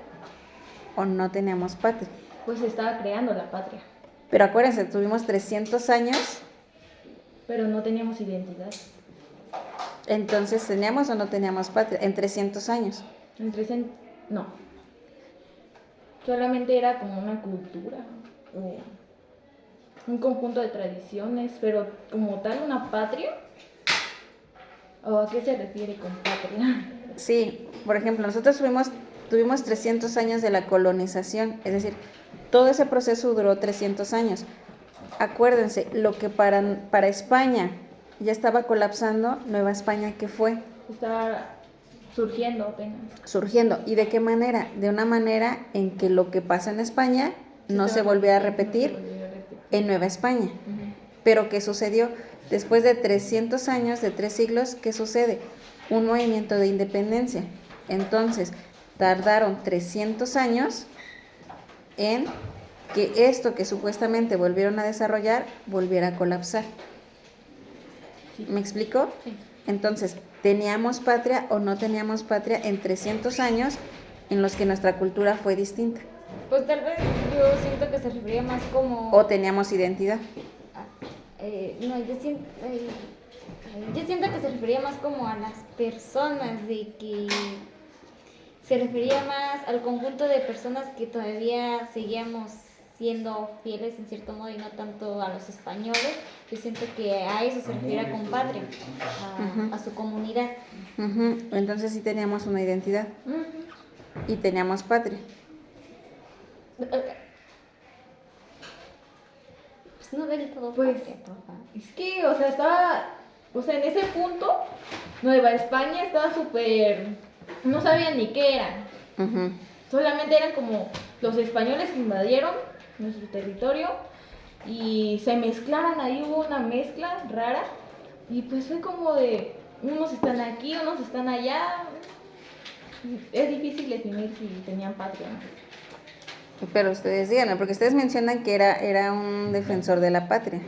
o no teníamos patria. Pues se estaba creando la patria, Pero acuérdense, tuvimos 300 años, pero no teníamos identidad. entonces ¿teníamos o no teníamos patria? En 300 años. No, solamente era como una cultura o un conjunto de tradiciones, pero como tal una patria, ¿O a qué se refiere con patria? Sí, por ejemplo, nosotros tuvimos 300 años de la colonización, es decir, todo ese proceso duró 300 años. Acuérdense, lo que para España ya estaba colapsando, Nueva España, ¿qué fue? Estaba surgiendo apenas. Surgiendo. ¿Y de qué manera? De una manera en que lo que pasa en España no se volvió a repetir en Nueva España. Pero ¿qué sucedió? Después de 300 años, de 3 siglos, ¿qué sucede? Un movimiento de independencia. Entonces, tardaron 300 años en que esto que supuestamente volvieron a desarrollar volviera a colapsar. ¿Me explico? Sí. Entonces, ¿teníamos patria o no teníamos patria en 300 años en los que nuestra cultura fue distinta? Pues tal vez yo siento que se refería más como... ¿O teníamos identidad? No, yo siento que se refería más como a las personas, de que se refería más al conjunto de personas que todavía seguíamos siendo fieles en cierto modo y no tanto a los españoles. Yo siento que a eso se refiere con patria, a su comunidad. Entonces sí teníamos una identidad y teníamos patria. Pues no del todo Pues, patria, papá. Es que, o sea, estaba, o sea, en ese punto, Nueva España estaba súper, no sabían ni qué era. Solamente eran como los españoles que invadieron nuestro territorio y se mezclaron, ahí hubo una mezcla rara y pues fue como de, unos están aquí, unos están allá. Es difícil definir si tenían patria, ¿no? Pero ustedes díganme, porque ustedes mencionan que era un defensor de la patria.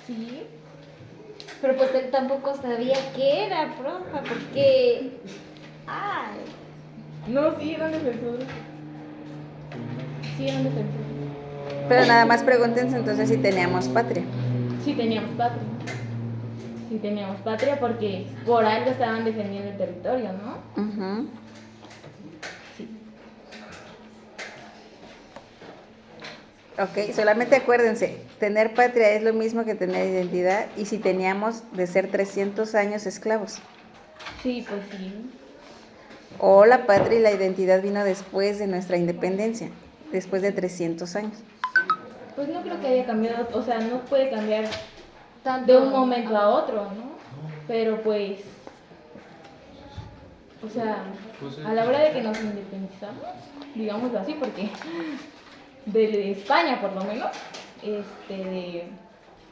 Sí. Pero pues él tampoco sabía qué era, profa, porque... Ay, No, sí, eran defensores. Sí, eran defensores. Pero nada más pregúntense entonces si teníamos patria. Sí teníamos patria. Sí teníamos patria porque por algo estaban defendiendo el territorio, ¿no? Sí. Ok, solamente acuérdense, tener patria es lo mismo que tener identidad y si teníamos de ser 300 años esclavos. Sí, pues sí. O la patria y la identidad vino después de nuestra independencia, después de 300 años. Pues no creo que haya cambiado, o sea, no puede cambiar tanto... de un momento a otro, ¿no? Pero pues, o sea, a la hora de que nos independizamos, digámoslo así, porque de España por lo menos,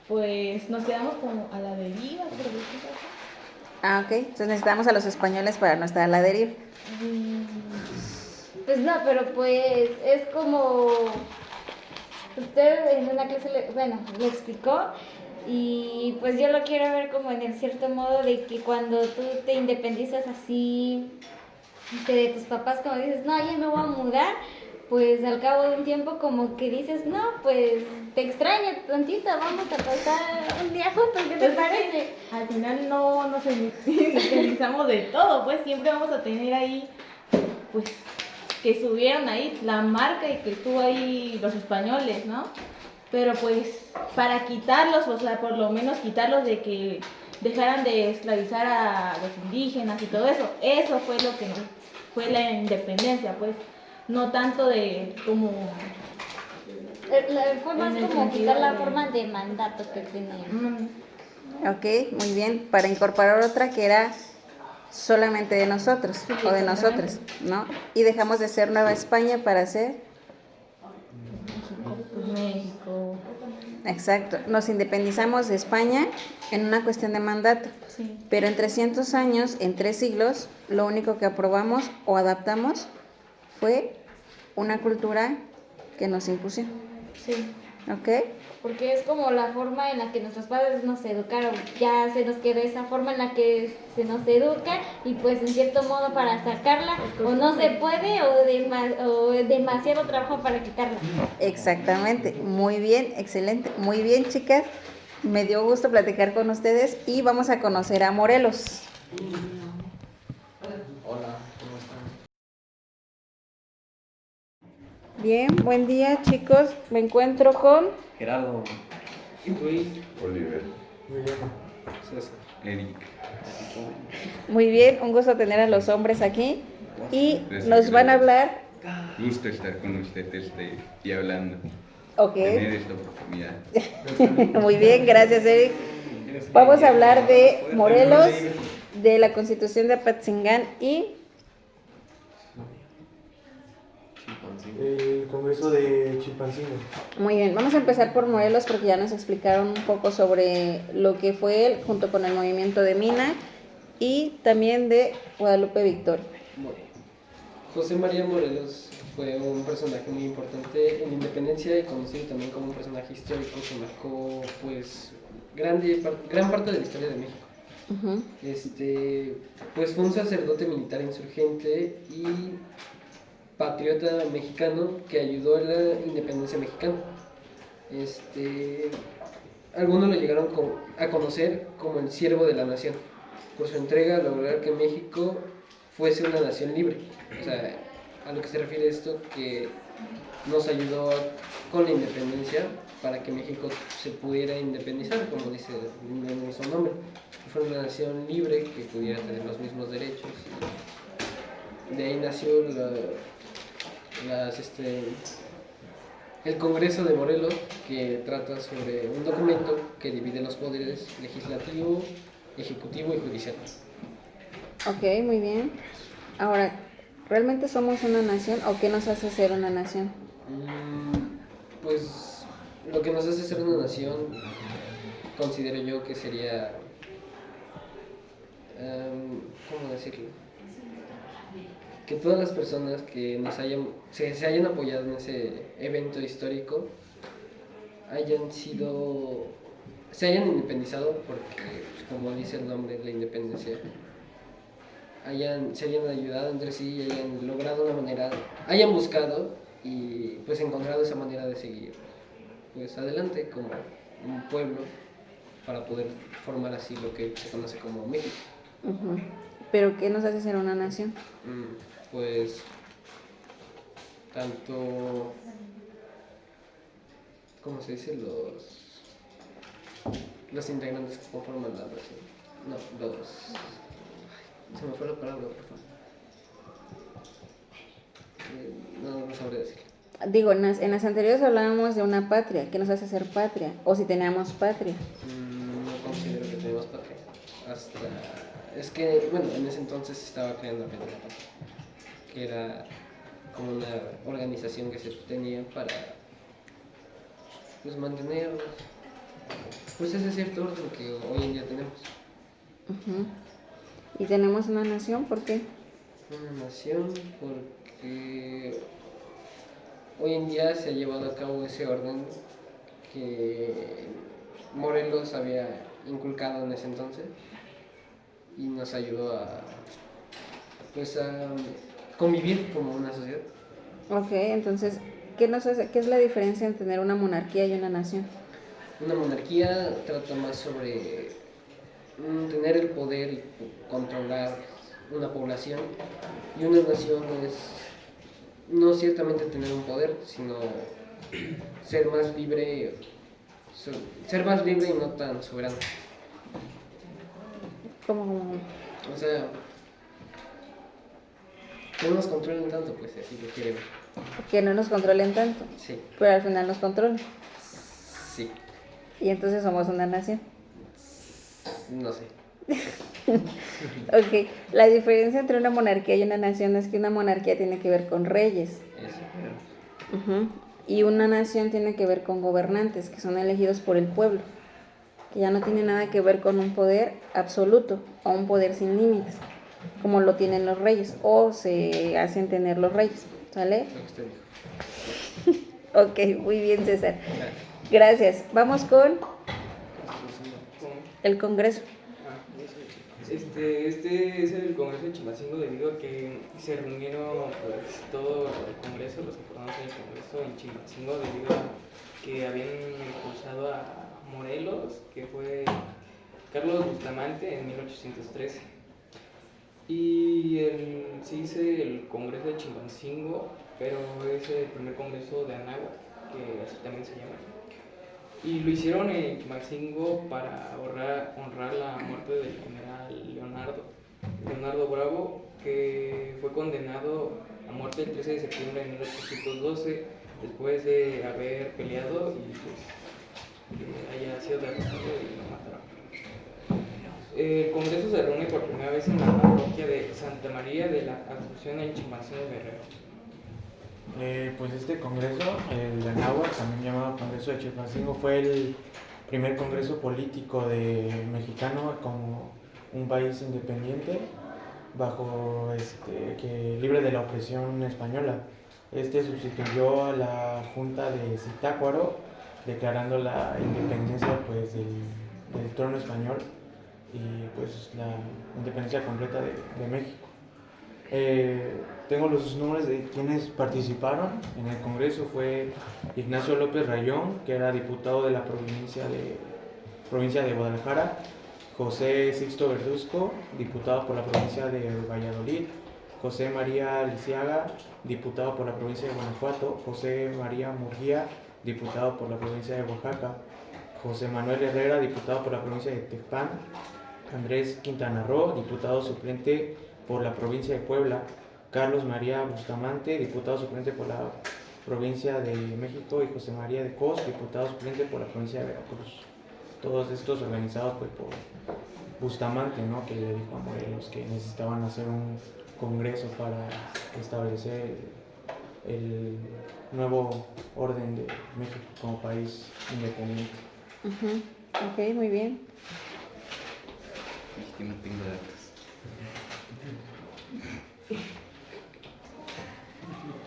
pues nos quedamos como a la deriva, por decirlo así. Ah, ok, entonces necesitamos a los españoles para no estar a la deriva. Pues no, pero pues es como... Usted en una clase, le explicó y pues yo lo quiero ver como en el cierto modo de que cuando tú te independizas así de tus papás, como dices, no, ya me voy a mudar, pues al cabo de un tiempo como que dices, no, pues te extraño tantito, vamos a pasar un día juntos, ¿qué te parece? Al final no nos independizamos de todo, pues siempre vamos a tener ahí, pues, que estuvieron ahí la marca y que estuvo ahí los españoles, ¿no? Pero pues para quitarlos, o sea, por lo menos quitarlos de que dejaran de esclavizar a los indígenas y todo eso, eso fue lo que fue la independencia, pues, no tanto de como... Fue más como quitar la forma de mandato que tenían. Ok, muy bien, para incorporar otra que era solamente de nosotros o de nosotros, ¿no? Y dejamos de ser Nueva España para ser México. Exacto, nos independizamos de España en una cuestión de mandato, Sí. pero en 300 años, en 3 siglos, lo único que aprobamos o adaptamos fue una cultura que nos impuso, Sí. ¿ok? Porque es como la forma en la que nuestros padres nos educaron, ya se nos quedó esa forma en la que se nos educa y pues en cierto modo para sacarla o no se puede o demasiado trabajo para quitarla. Exactamente, muy bien, excelente, muy bien chicas, me dio gusto platicar con ustedes y vamos a conocer a Morelos. Hola, ¿cómo están? Bien, buen día chicos, me encuentro con... Gerardo. Luis. Oliver. Muy bien. César. Eric. Muy bien, un gusto tener a los hombres aquí y nos van a hablar. Gusto estar con usted y hablando. Ok. Tener esta oportunidad. Muy bien, gracias Eric. Vamos a hablar de Morelos, de la Constitución de Apatzingán y el Congreso de Chilpancingo. muy bien, vamos a empezar por Morelos porque ya nos explicaron un poco sobre lo que fue él junto con el movimiento de Mina y también de Guadalupe Victoria. Bueno, José María Morelos fue un personaje muy importante en la independencia y conocido también como un personaje histórico que marcó pues gran parte de la historia de México. Pues fue un sacerdote militar insurgente y patriota mexicano que ayudó a la independencia mexicana. Algunos lo llegaron a conocer como el siervo de la nación, por su entrega a lograr que México fuese una nación libre. O sea, a lo que se refiere esto, que nos ayudó con la independencia para que México se pudiera independizar, como dice el mismo nombre. Fue una nación libre que pudiera tener los mismos derechos. De ahí nació el Congreso de Morelos, que trata sobre un documento que divide los poderes legislativo, ejecutivo y judicial. Ok, muy bien. Ahora, ¿realmente somos una nación o qué nos hace ser una nación? Pues lo que nos hace ser una nación, considero yo que sería, ¿cómo decirlo? Que todas las personas que se hayan apoyado en ese evento histórico se hayan independizado, porque pues, como dice el nombre, la independencia, se hayan ayudado entre sí, hayan logrado una manera, hayan buscado y pues encontrado esa manera de seguir pues adelante como un pueblo para poder formar así lo que se conoce como México. ¿Pero qué nos hace ser una nación? Pues tanto, ¿cómo se dice? Los integrantes que conforman la nación. Se me fue la palabra, por favor. No sabré decir. Digo, en las anteriores hablábamos de una patria. ¿Qué nos hace ser patria? O si teníamos patria. No considero que tenemos patria. Es que, bueno, en ese entonces se estaba creando apenas la patria, que era como una organización que se tenía para pues mantener pues ese cierto orden que hoy en día tenemos. ¿Y tenemos una nación? ¿Por qué? Una nación porque hoy en día se ha llevado a cabo ese orden que Morelos había inculcado en ese entonces y nos ayudó a convivir como una sociedad. Ok, entonces, ¿qué es la diferencia entre tener una monarquía y una nación? Una monarquía trata más sobre tener el poder y controlar una población, y una nación es no ciertamente tener un poder, sino ser más libre y no tan soberano. ¿Cómo? O sea, que no nos controlen tanto, pues así lo quiere ver. Que no nos controlen tanto. Sí. Pero al final nos controlan. Sí. Y entonces somos una nación. No sé. Ok, la diferencia entre una monarquía y una nación es que una monarquía tiene que ver con reyes. Eso. Y una nación tiene que ver con gobernantes, que son elegidos por el pueblo, que ya no tiene nada que ver con un poder absoluto o un poder sin límites, como lo tienen los reyes, o se hacen tener los reyes, ¿sale? Lo que usted dijo. Ok, muy bien, César. Gracias. Vamos con el Congreso. Este es el Congreso de Chilpancingo debido a que se reunieron pues, todo el Congreso, los que conocen el Congreso en Chilpancingo, debido a que habían expulsado a Morelos, que fue Carlos Bustamante en 1813. Y se dice el Congreso de Chilpancingo, pero es el primer Congreso de Anáhuac, que así también se llama. Y lo hicieron en Chilpancingo para honrar la muerte del general Leonardo Bravo, que fue condenado a muerte el 13 de septiembre de 1812, después de haber peleado y pues que haya sido derrotado y lo mataron. El Congreso se reúne por primera vez en la parroquia de Santa María de la Asunción en Chilpancingo, Guerrero. Pues este congreso, el de Anáhuac, también llamado Congreso de Chilpancingo, fue el primer congreso político mexicano como un país independiente, libre de la opresión española. Este sustituyó a la Junta de Zitácuaro, declarando la independencia pues, del trono español y pues la independencia completa de México. Tengo los nombres de quienes participaron en el Congreso. Fue Ignacio López Rayón, que era diputado de la provincia de Guadalajara; José Sixto Verduzco, diputado por la provincia de Valladolid; José María Lisiaga, diputado por la provincia de Guanajuato; José María Murguía, diputado por la provincia de Oaxaca; José Manuel Herrera, diputado por la provincia de Tepán; Andrés Quintana Roo, diputado suplente por la provincia de Puebla; Carlos María Bustamante, diputado suplente por la provincia de México; y José María de Cos, diputado suplente por la provincia de Veracruz. Todos estos organizados pues, por Bustamante, ¿no? Que le dijo a Morelos que necesitaban hacer un congreso para establecer el nuevo orden de México como país independiente. Ok, muy bien. Es que no tengo datos.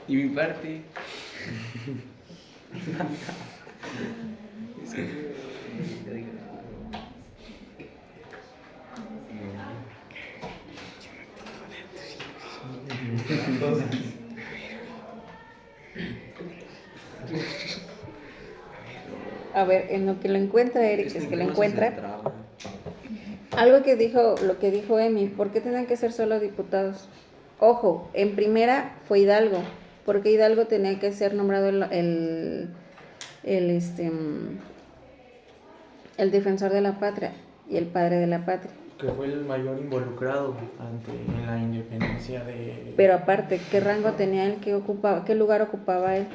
Y mi parte. Es que A ver, en lo que lo encuentra Eric, es que lo encuentra. Algo que dijo, lo que dijo Emi, ¿por qué tenían que ser solo diputados? Ojo, en primera fue Hidalgo, porque Hidalgo tenía que ser nombrado el defensor de la patria y el padre de la patria. Que fue el mayor involucrado en la independencia de... Pero aparte, ¿qué rango tenía él? ¿Qué lugar ocupaba él?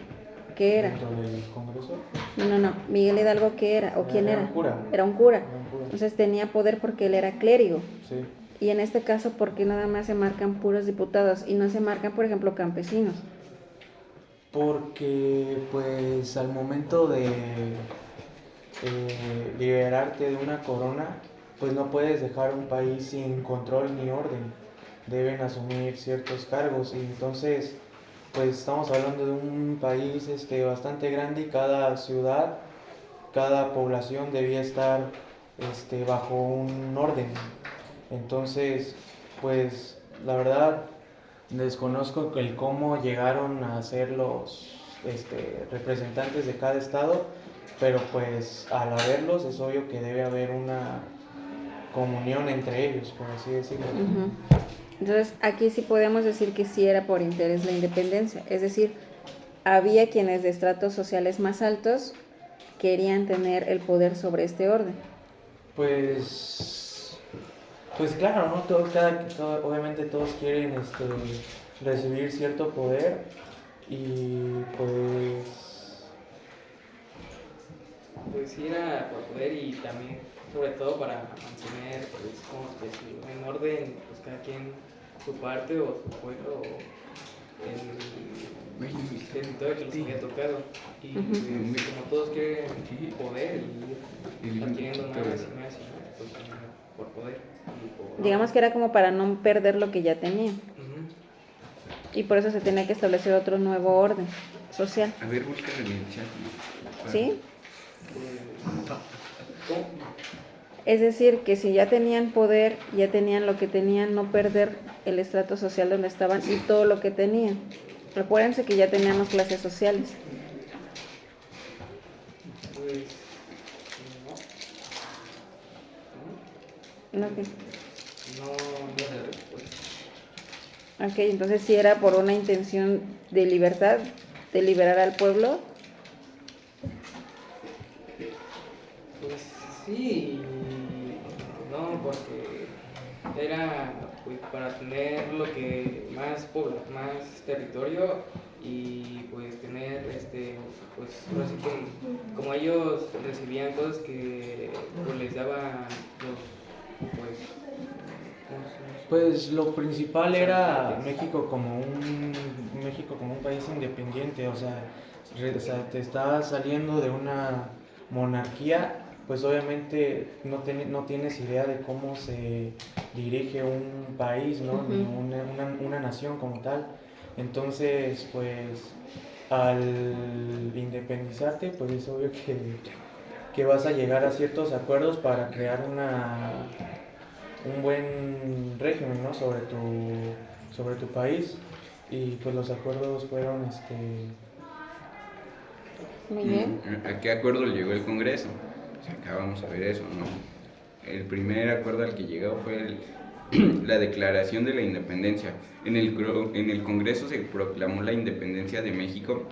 ¿Qué era? ¿Dentro del Congreso? No. Miguel Hidalgo, ¿qué era? ¿O quién era? Era un cura. Era un cura. Entonces tenía poder porque él era clérigo. Sí. Y en este caso, ¿por qué nada más se marcan puros diputados y no se marcan, por ejemplo, campesinos? Porque, pues, al momento de liberarte de una corona, pues no puedes dejar un país sin control ni orden. Deben asumir ciertos cargos y entonces, pues, estamos hablando de un país bastante grande y cada ciudad, cada población debía estar bajo un orden. Entonces, pues, la verdad, desconozco el cómo llegaron a ser los representantes de cada estado, pero pues al haberlos es obvio que debe haber una comunión entre ellos, por así decirlo. Entonces, aquí sí podemos decir que sí era por interés la independencia, es decir, había quienes de estratos sociales más altos querían tener el poder sobre este orden. Pues claro, ¿no? Obviamente todos quieren recibir cierto poder y pues sí era por poder y también sobre todo para mantener pues como decirlo, en orden pues cada quien su parte o su pueblo o el territorio que les había tocado y pues, como todos quieren poder y ir adquiriendo más y más pues por poder y por... Digamos que era como para no perder lo que ya tenía. Y por eso se tenía que establecer otro nuevo orden social. A ver, búscalo en el chat. ¿Sí? Es decir, que si ya tenían poder, ya tenían lo que tenían, no perder el estrato social donde estaban y todo lo que tenían. Recuérdense que ya teníamos clases sociales. Pues ¿No? no sé respuesta. Ok, entonces sí era por una intención de libertad, de liberar al pueblo. Sí, no, porque era pues, para tener lo que más territorio y pues tener pues ahora sí que como ellos recibían cosas que pues, les daban los pues Pues lo principal era México como un país independiente, o sea, te estás saliendo de una monarquía, pues obviamente no tienes idea de cómo se dirige un país, ¿no? Ni una nación como tal. Entonces, pues al independizarte, pues es obvio que vas a llegar a ciertos acuerdos para crear un buen régimen, ¿no? sobre tu país, y pues los acuerdos fueron Muy bien. ¿A qué acuerdo llegó el Congreso? Pues acá vamos a ver eso, ¿no? El primer acuerdo al que llegó fue la Declaración de la Independencia. En el Congreso se proclamó la independencia de México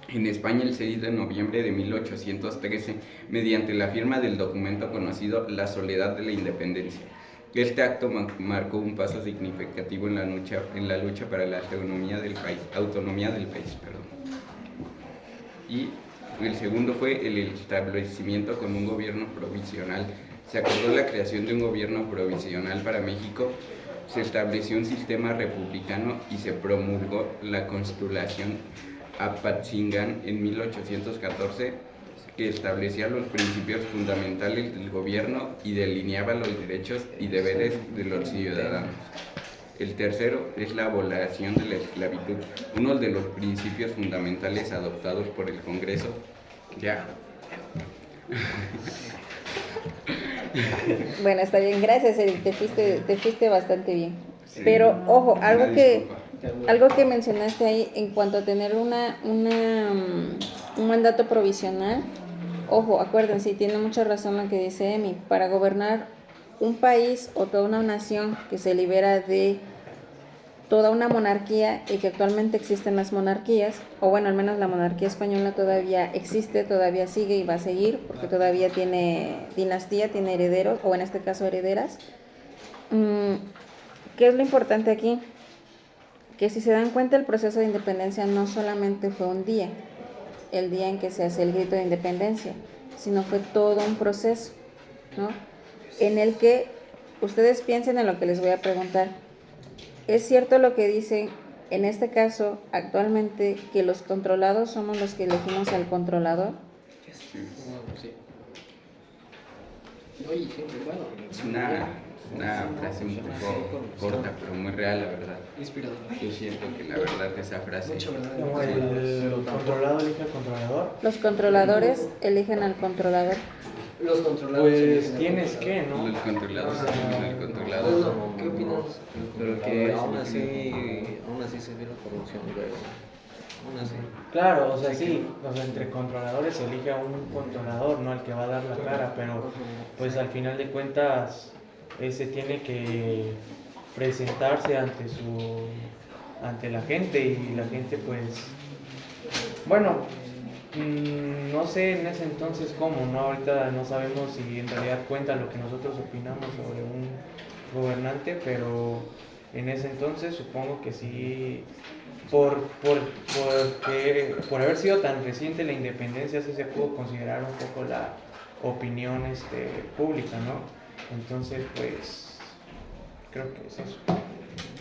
en España el 6 de noviembre de 1813 mediante la firma del documento conocido La Soledad de la Independencia. Este acto marcó un paso significativo en la lucha para la autonomía del país. Y el segundo fue el establecimiento con un gobierno provisional. Se acordó la creación de un gobierno provisional para México, se estableció un sistema republicano y se promulgó la Constitución Apatzingán en 1814, que establecía los principios fundamentales del gobierno y delineaba los derechos y deberes de los ciudadanos. El tercero es la abolición de la esclavitud, uno de los principios fundamentales adoptados por el Congreso. Bueno, está bien, gracias, Eric, te fuiste bastante bien. Sí. Pero ojo, algo Disculpa. que mencionaste ahí en cuanto a tener un mandato provisional, ojo, acuérdense, y tiene mucha razón lo que dice Emi, para gobernar un país o toda una nación que se libera de toda una monarquía y que actualmente existen las monarquías, o bueno, al menos la monarquía española todavía existe, todavía sigue y va a seguir, porque todavía tiene dinastía, tiene herederos, o en este caso herederas. ¿Qué es lo importante aquí? Que si se dan cuenta, el proceso de independencia no solamente fue un día, el día en que se hace el grito de independencia, sino fue todo un proceso, ¿no? En el que ustedes piensen en lo que les voy a preguntar. ¿Es cierto lo que dicen, en este caso, actualmente, que los controlados somos los que elegimos al controlador? Sí. Oye, gente, bueno. Es una frase un poco corta, pero muy real, la verdad. Inspirador. Yo siento que la verdad esa frase... Mucha verdad. Como el controlado elige al controlador. Los controladores eligen al controlador. Los controlados. Pues tienes que, ¿no? Los controlados, el controlado. Bueno, ¿qué opinas? Pero que aún así se ve la corrupción, güey. Aún así. Claro, o sea, sí, o sea, entre controladores se elige a un controlador, no al que va a dar la cara, pero pues al final de cuentas ese tiene que presentarse ante la gente, y la gente pues, bueno, no sé en ese entonces cómo, ¿no? Ahorita no sabemos si en realidad cuenta lo que nosotros opinamos sobre un gobernante, pero en ese entonces supongo que sí, por haber sido tan reciente la independencia, sí se pudo considerar un poco la opinión pública, ¿no? Entonces, pues, creo que es eso.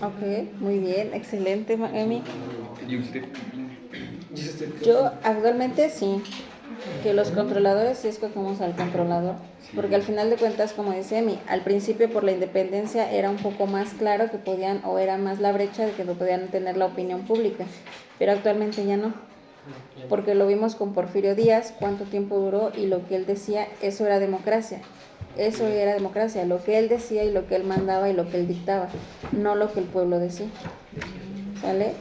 Ok, muy bien, excelente, Emi. ¿Y usted? Yo actualmente sí, que los controladores sí escogemos al controlador, porque al final de cuentas, como dice Emi, al principio por la independencia era un poco más claro que podían, o era más la brecha de que no podían tener la opinión pública, pero actualmente ya no, porque lo vimos con Porfirio Díaz, cuánto tiempo duró, y lo que él decía, eso era democracia, lo que él decía y lo que él mandaba y lo que él dictaba, no lo que el pueblo decía, ¿vale?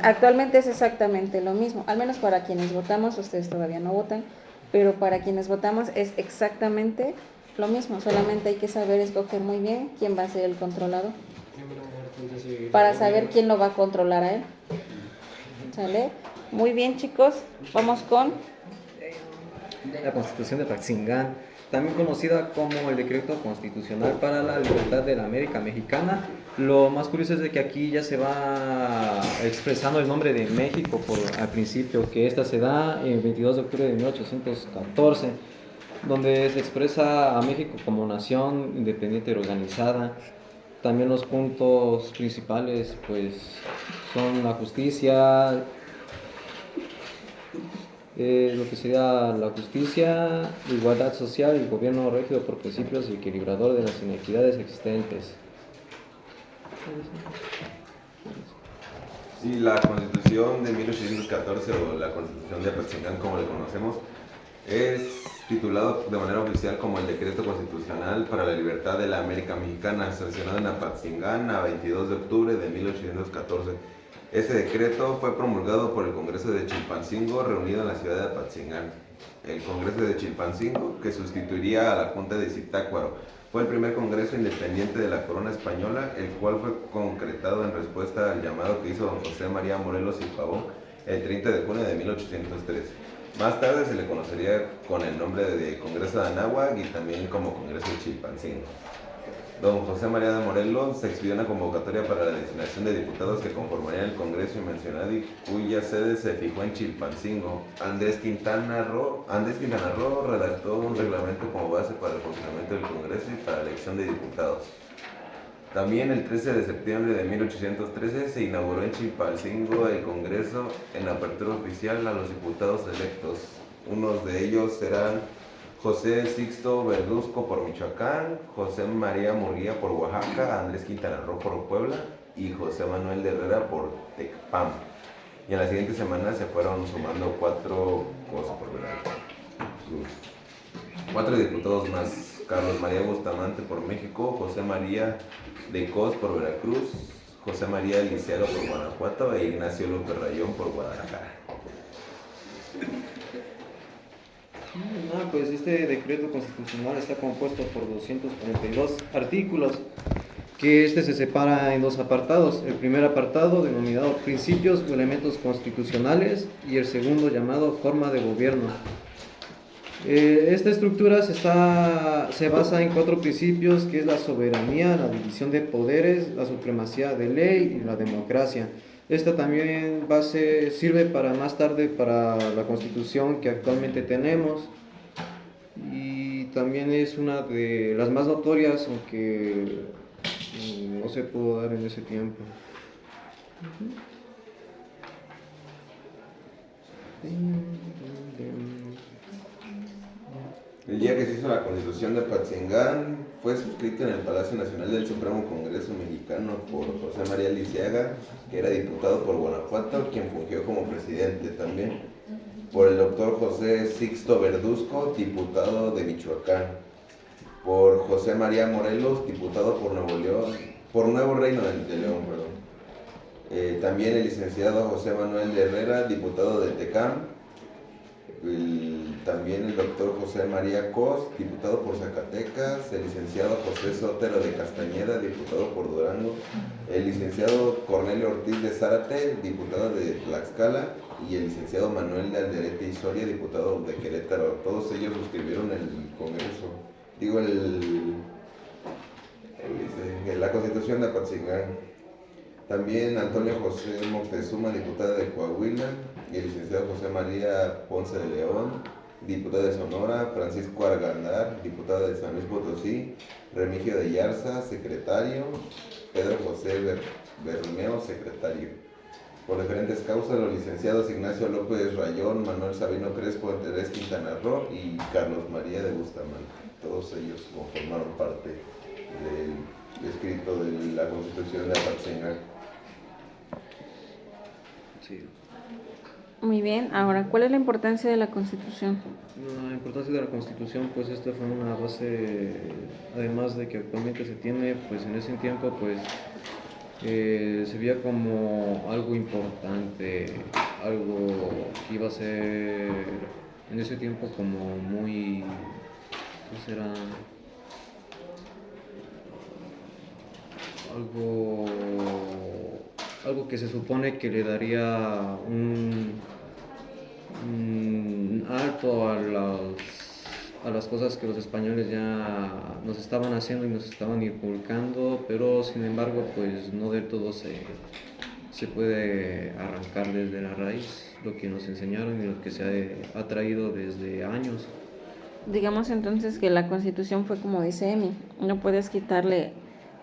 Actualmente es exactamente lo mismo, al menos para quienes votamos, ustedes todavía no votan, pero para quienes votamos es exactamente lo mismo, solamente hay que saber escoger muy bien quién va a ser el controlador, para saber quién lo va a controlar a él, ¿sale? Muy bien, chicos, vamos con... La Constitución de Apatzingán también conocida como el Decreto Constitucional para la Libertad de la América Mexicana. Lo más curioso es de que aquí ya se va expresando el nombre de México al principio, que esta se da el 22 de octubre de 1814, donde se expresa a México como nación independiente y organizada. También los puntos principales pues son la justicia, lo que sería la justicia, igualdad social y gobierno regido por principios y equilibrador de las inequidades existentes. Sí, la Constitución de 1814 o la Constitución de Apatzingán, como le conocemos, es titulado de manera oficial como el Decreto Constitucional para la Libertad de la América Mexicana, sancionado en Apatzingán a 22 de octubre de 1814. Este decreto fue promulgado por el Congreso de Chilpancingo, reunido en la ciudad de Apatzingán. El Congreso de Chilpancingo, que sustituiría a la Junta de Zitácuaro, fue el primer congreso independiente de la corona española, el cual fue concretado en respuesta al llamado que hizo don José María Morelos y Pavón el 30 de junio de 1803. Más tarde se le conocería con el nombre de Congreso de Anáhuac y también como Congreso de Chilpancingo. Don José María de Morelos se expidió una convocatoria para la designación de diputados que conformarían el Congreso mencionado y cuya sede se fijó en Chilpancingo. Andrés Quintana Roo redactó un reglamento como base para el funcionamiento del Congreso y para la elección de diputados. También el 13 de septiembre de 1813 se inauguró en Chilpancingo el Congreso en apertura oficial a los diputados electos. Unos de ellos serán José Sixto Verduzco por Michoacán, José María Murguía por Oaxaca, Andrés Quintana Roo por Puebla y José Manuel de Herrera por Tecpam. Y en la siguiente semana se fueron sumando cuatro diputados más: Carlos María Bustamante por México, José María de Cos por Veracruz, José María Lisiaga por Guanajuato e Ignacio López Rayón por Guadalajara. Pues este decreto constitucional está compuesto por 242 artículos, que este se separa en dos apartados. El primer apartado denominado principios o elementos constitucionales y el segundo llamado forma de gobierno. Esta estructura se basa en cuatro principios, que es la soberanía, la división de poderes, la supremacía de ley y la democracia. Esta también sirve para más tarde para la Constitución que actualmente tenemos, y también es una de las más notorias, aunque no se pudo dar en ese tiempo. El día que se hizo la Constitución de Apatzingán fue suscrita en el Palacio Nacional del Supremo Congreso Mexicano por José María Lisiaga, que era diputado por Guanajuato, quien fungió como presidente también, por el doctor José Sixto Verduzco, diputado de Michoacán, por José María Morelos, diputado por Nuevo Reino de León, también el licenciado José Manuel de Herrera, diputado de Tecam, también el doctor José María Cos, diputado por Zacatecas, el licenciado José Sotero de Castañeda, diputado por Durango, el licenciado Cornelio Ortiz de Zárate, diputado de Tlaxcala, y el licenciado Manuel de Alderete y Soria, diputado de Querétaro. Todos ellos suscribieron el Congreso, la Constitución de Apatzingán. También Antonio José Moctezuma, diputada de Coahuila, y el licenciado José María Ponce de León, diputado de Sonora, Francisco Argandar, diputado de San Luis Potosí, Remigio de Yarza, secretario, Pedro José Bermeo, secretario. Por diferentes causas, los licenciados Ignacio López Rayón, Manuel Sabino Crespo, Andrés Quintana Roo y Carlos María de Bustamante. Todos ellos conformaron parte del escrito de la Constitución de Apatzingán. Sí. Muy bien, ahora, ¿cuál es la importancia de la Constitución? La importancia de la Constitución, pues esta fue una base, además de que actualmente se tiene, pues en ese tiempo, pues se veía como algo importante, algo que iba a ser en ese tiempo como muy, ¿qué será? Algo que se supone que le daría un alto a a las cosas que los españoles ya nos estaban haciendo y nos estaban inculcando, pero sin embargo pues no del todo se puede arrancar desde la raíz lo que nos enseñaron y lo que se ha traído desde años. Digamos entonces que la Constitución fue como dice Emi, no puedes quitarle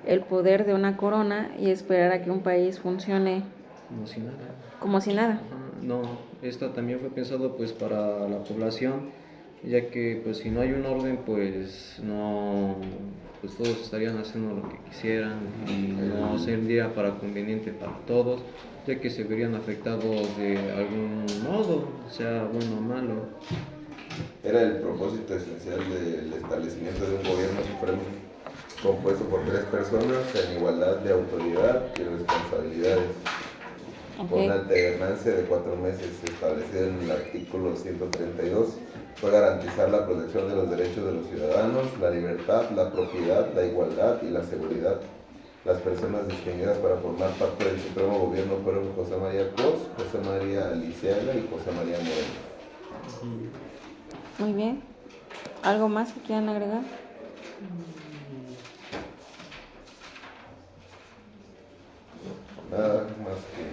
el poder de una corona y esperar a que un país funcione Como si nada. como si nada. No, esta también fue pensado pues para la población, ya que pues si no hay un orden pues no, pues todos estarían haciendo lo que quisieran y no sería para conveniente para todos, ya que se verían afectados de algún modo, sea bueno o malo. Era el propósito esencial del establecimiento de un gobierno supremo compuesto por 3 personas en igualdad de autoridad y responsabilidades, con la alternancia de 4 meses establecida en el artículo 132, fue garantizar la protección de los derechos de los ciudadanos, la libertad, la propiedad, la igualdad y la seguridad. Las personas distinguidas para formar parte del Supremo Gobierno fueron José María Cos, José María Lisiaga y José María Moreno. Muy bien. ¿Algo más que quieran agregar? Nada más que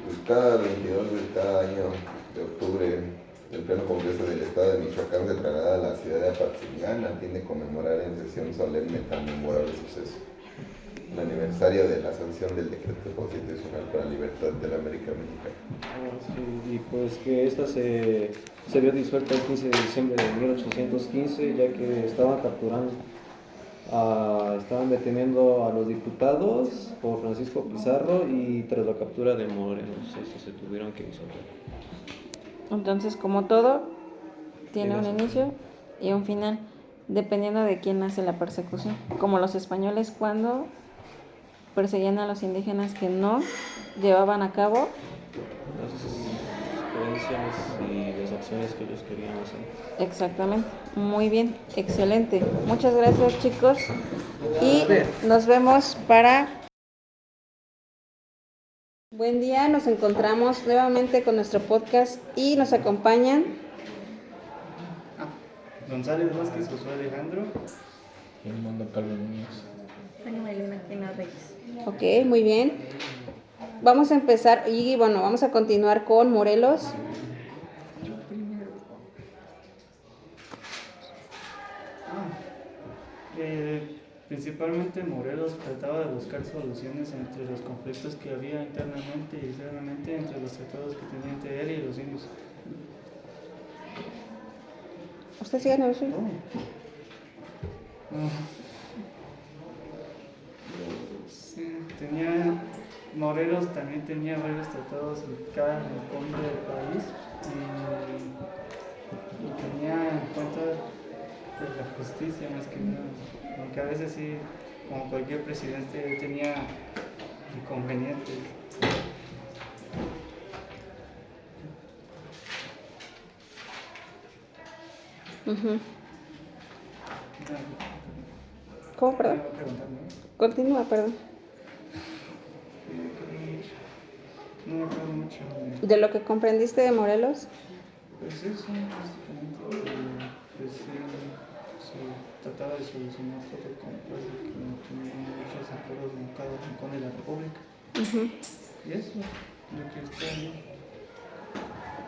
pues, cada 22 de cada año de octubre el Pleno Congreso del Estado de Michoacán se traslada a la ciudad de Apatzingán a fin de conmemorar en sesión solemne tan memorable suceso, el aniversario de la sanción del Decreto Constitucional para la Libertad de la América Mexicana. Sí, y pues que esta se vio disuelta el 15 de diciembre de 1815, ya que estaban estaban deteniendo a los diputados por Francisco Pizarro y tras la captura de Morelos, se tuvieron que disolver. Entonces, como todo, tiene un inicio y un final, dependiendo de quién hace la persecución. Como los españoles cuando perseguían a los indígenas que no llevaban a cabo Las creencias y las acciones que ellos querían hacer. Exactamente. Muy bien, excelente. Muchas gracias, chicos. Y nos vemos para... Buen día, nos encontramos nuevamente con nuestro podcast y nos acompañan González Vázquez, Josué Alejandro y Armando Carlos Muñoz. Ok, muy bien. Vamos a empezar y bueno, vamos a continuar con Morelos. Principalmente Morelos trataba de buscar soluciones entre los conflictos que había internamente y externamente entre los tratados que tenía entre él y los indios. ¿Usted sigue en el suyo? Sí, Morelos también tenía varios tratados en cada rincón del país y tenía en cuenta pues, la justicia más que nada, aunque a veces sí, como cualquier presidente tenía inconvenientes. ¿Cómo, perdón? Continúa, perdón. No me acuerdo mucho. ¿De lo que comprendiste de Morelos? Pues eso, básicamente, pues se trataba de solucionar todo con base que tenía muchos acuerdos en cada rincón de la República. Y eso, lo que está bien.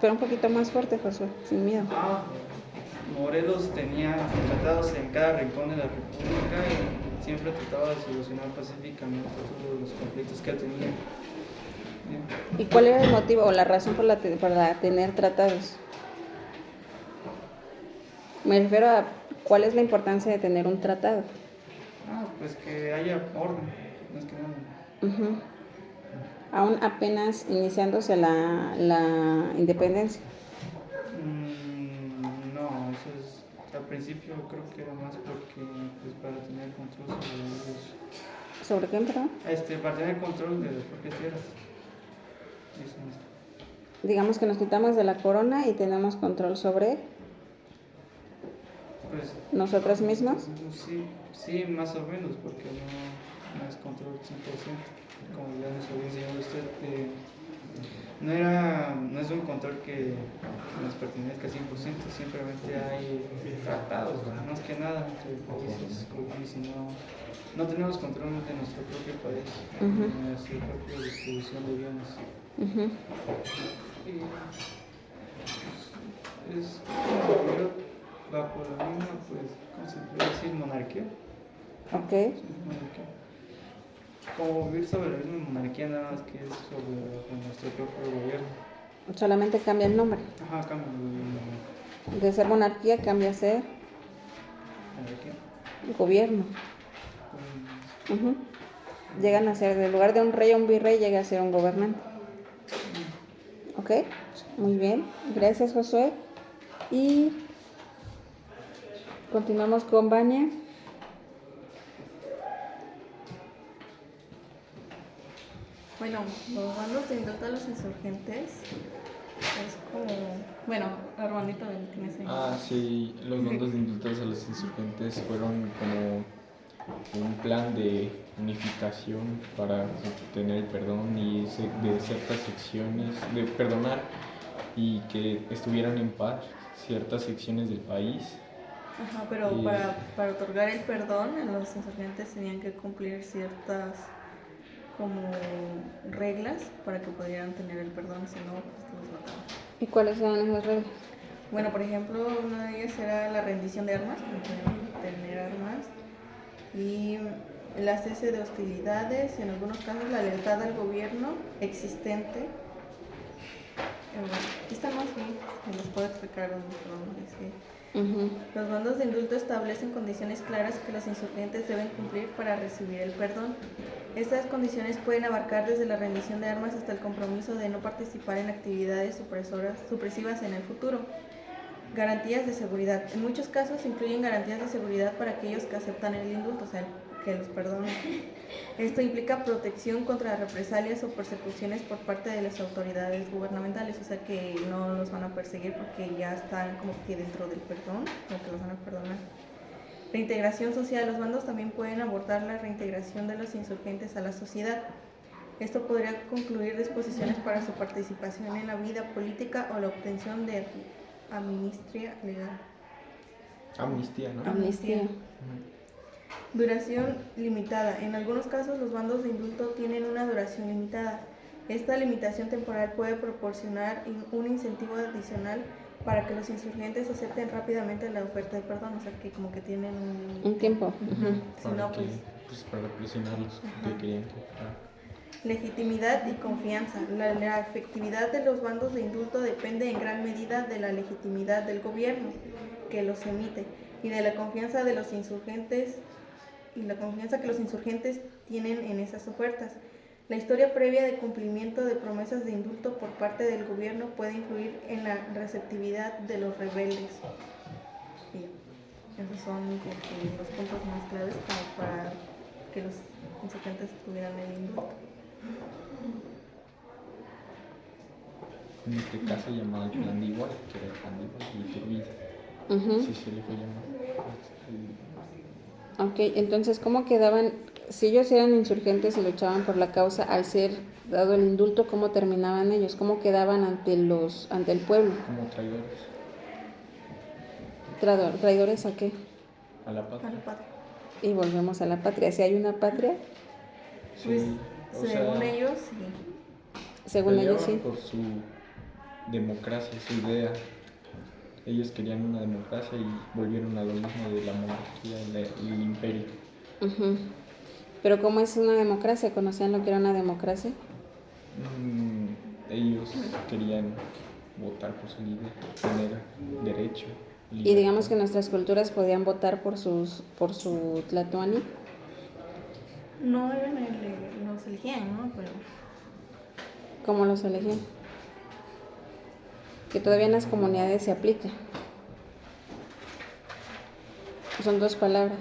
Pero un poquito más fuerte, Josué, sin miedo. Morelos tenía tratados en cada rincón de la República y siempre trataba de solucionar pacíficamente todos los conflictos que tenía. ¿Y cuál era el motivo o la razón para tener tratados? Me refiero a cuál es la importancia de tener un tratado. Pues que haya orden, más que nada. Aún apenas iniciándose la independencia. No, eso es, al principio creo que era más porque, pues para tener control sobre ellos. ¿Sobre qué, perdón? Para tener control de las propias tierras. Digamos que nos quitamos de la corona y tenemos control sobre nosotros mismos. Sí, más o menos, porque no es control 100%, como ya nos había enseñado usted. no es un control que nos pertenezca 100%, simplemente hay tratados, más que nada, entre países, y no tenemos control de nuestro propio país, de nuestra propia distribución de bienes. Y es como vivir bajo la misma, pues, ¿cómo se puede decir? Monarquía. Ok. Sí, monarquía. Como vivir sobre la misma monarquía, nada más que es sobre nuestro propio gobierno. Solamente cambia el nombre. Ajá, cambia el nombre. De ser monarquía cambia a ser ¿Monarquía? gobierno. Ujú. Llegan a ser, en lugar de un rey o un virrey, llega a ser un gobernante. ¿Ok? Muy bien. Gracias, Josué. Y continuamos con Vania. Bueno, los bandos de indulto a los insurgentes es como... Bueno, Armandito, tienes ahí. Ah, sí, los bandos de indultos a los insurgentes fueron como un plan de unificación para obtener el perdón y de ciertas secciones, de perdonar y que estuvieran en paz ciertas secciones del país. Ajá, pero para otorgar el perdón, los insurgentes tenían que cumplir ciertas como reglas para que pudieran tener el perdón, si no, pues los mataban. ¿Y cuáles eran esas reglas? Bueno, por ejemplo, una de ellas era la rendición de armas, que no podían tener armas, y el cese de hostilidades, en algunos casos la lealtad al gobierno existente. Bueno, aquí están más bien, se los puedo explicar dónde dice. Los bandos de indulto establecen condiciones claras que los insurgentes deben cumplir para recibir el perdón. Estas condiciones pueden abarcar desde la rendición de armas hasta el compromiso de no participar en actividades supresivas en el futuro. Garantías de seguridad. En muchos casos incluyen garantías de seguridad para aquellos que aceptan el indulto, o sea, que los perdonen. Esto implica protección contra represalias o persecuciones por parte de las autoridades gubernamentales, o sea que no los van a perseguir porque ya están como que dentro del perdón, o que los van a perdonar. Reintegración social. Los bandos también pueden abordar la reintegración de los insurgentes a la sociedad. Esto podría concluir disposiciones para su participación en la vida política o la obtención de amnistía legal. Amnistía, ¿no? Amnistía. Duración limitada. En algunos casos los bandos de indulto tienen una duración limitada. Esta limitación temporal puede proporcionar un incentivo adicional para que los insurgentes acepten rápidamente la oferta de perdón, o sea que como que tienen un tiempo. Si no, pues para presionarlos, que querían que fuera. Legitimidad y confianza. La efectividad de los bandos de indulto depende en gran medida de la legitimidad del gobierno que los emite y de la confianza de los insurgentes y la confianza que los insurgentes tienen en esas ofertas. La historia previa de cumplimiento de promesas de indulto por parte del gobierno puede influir en la receptividad de los rebeldes. Sí, esos son como que los puntos más claves para que los insurgentes tuvieran el indulto. En este caso llamado el plan de igual, que era el plan de igual y Iturbide. Sí, se le fue llamado. Ok, entonces, ¿cómo quedaban, si ellos eran insurgentes y luchaban por la causa, al ser dado el indulto, cómo terminaban ellos? ¿Cómo quedaban ante el pueblo? Como traidores. ¿Traidores a qué? A la patria. A la patria. Y volvemos a la patria. ¿Si hay una patria? Sí, pues, según ellos, sí. Según ellos, sí. Por su democracia, su idea. Ellos querían una democracia y volvieron a lo mismo de la monarquía y el imperio. Pero ¿cómo es una democracia? ¿Conocían lo que era una democracia? Ellos querían votar por su líder, tener derecho. Libertad. Y digamos que nuestras culturas podían votar por su tlatoani. No eran los elegían, ¿no? Pero... ¿Cómo los elegían? Que todavía en las comunidades se aplica. Son dos palabras.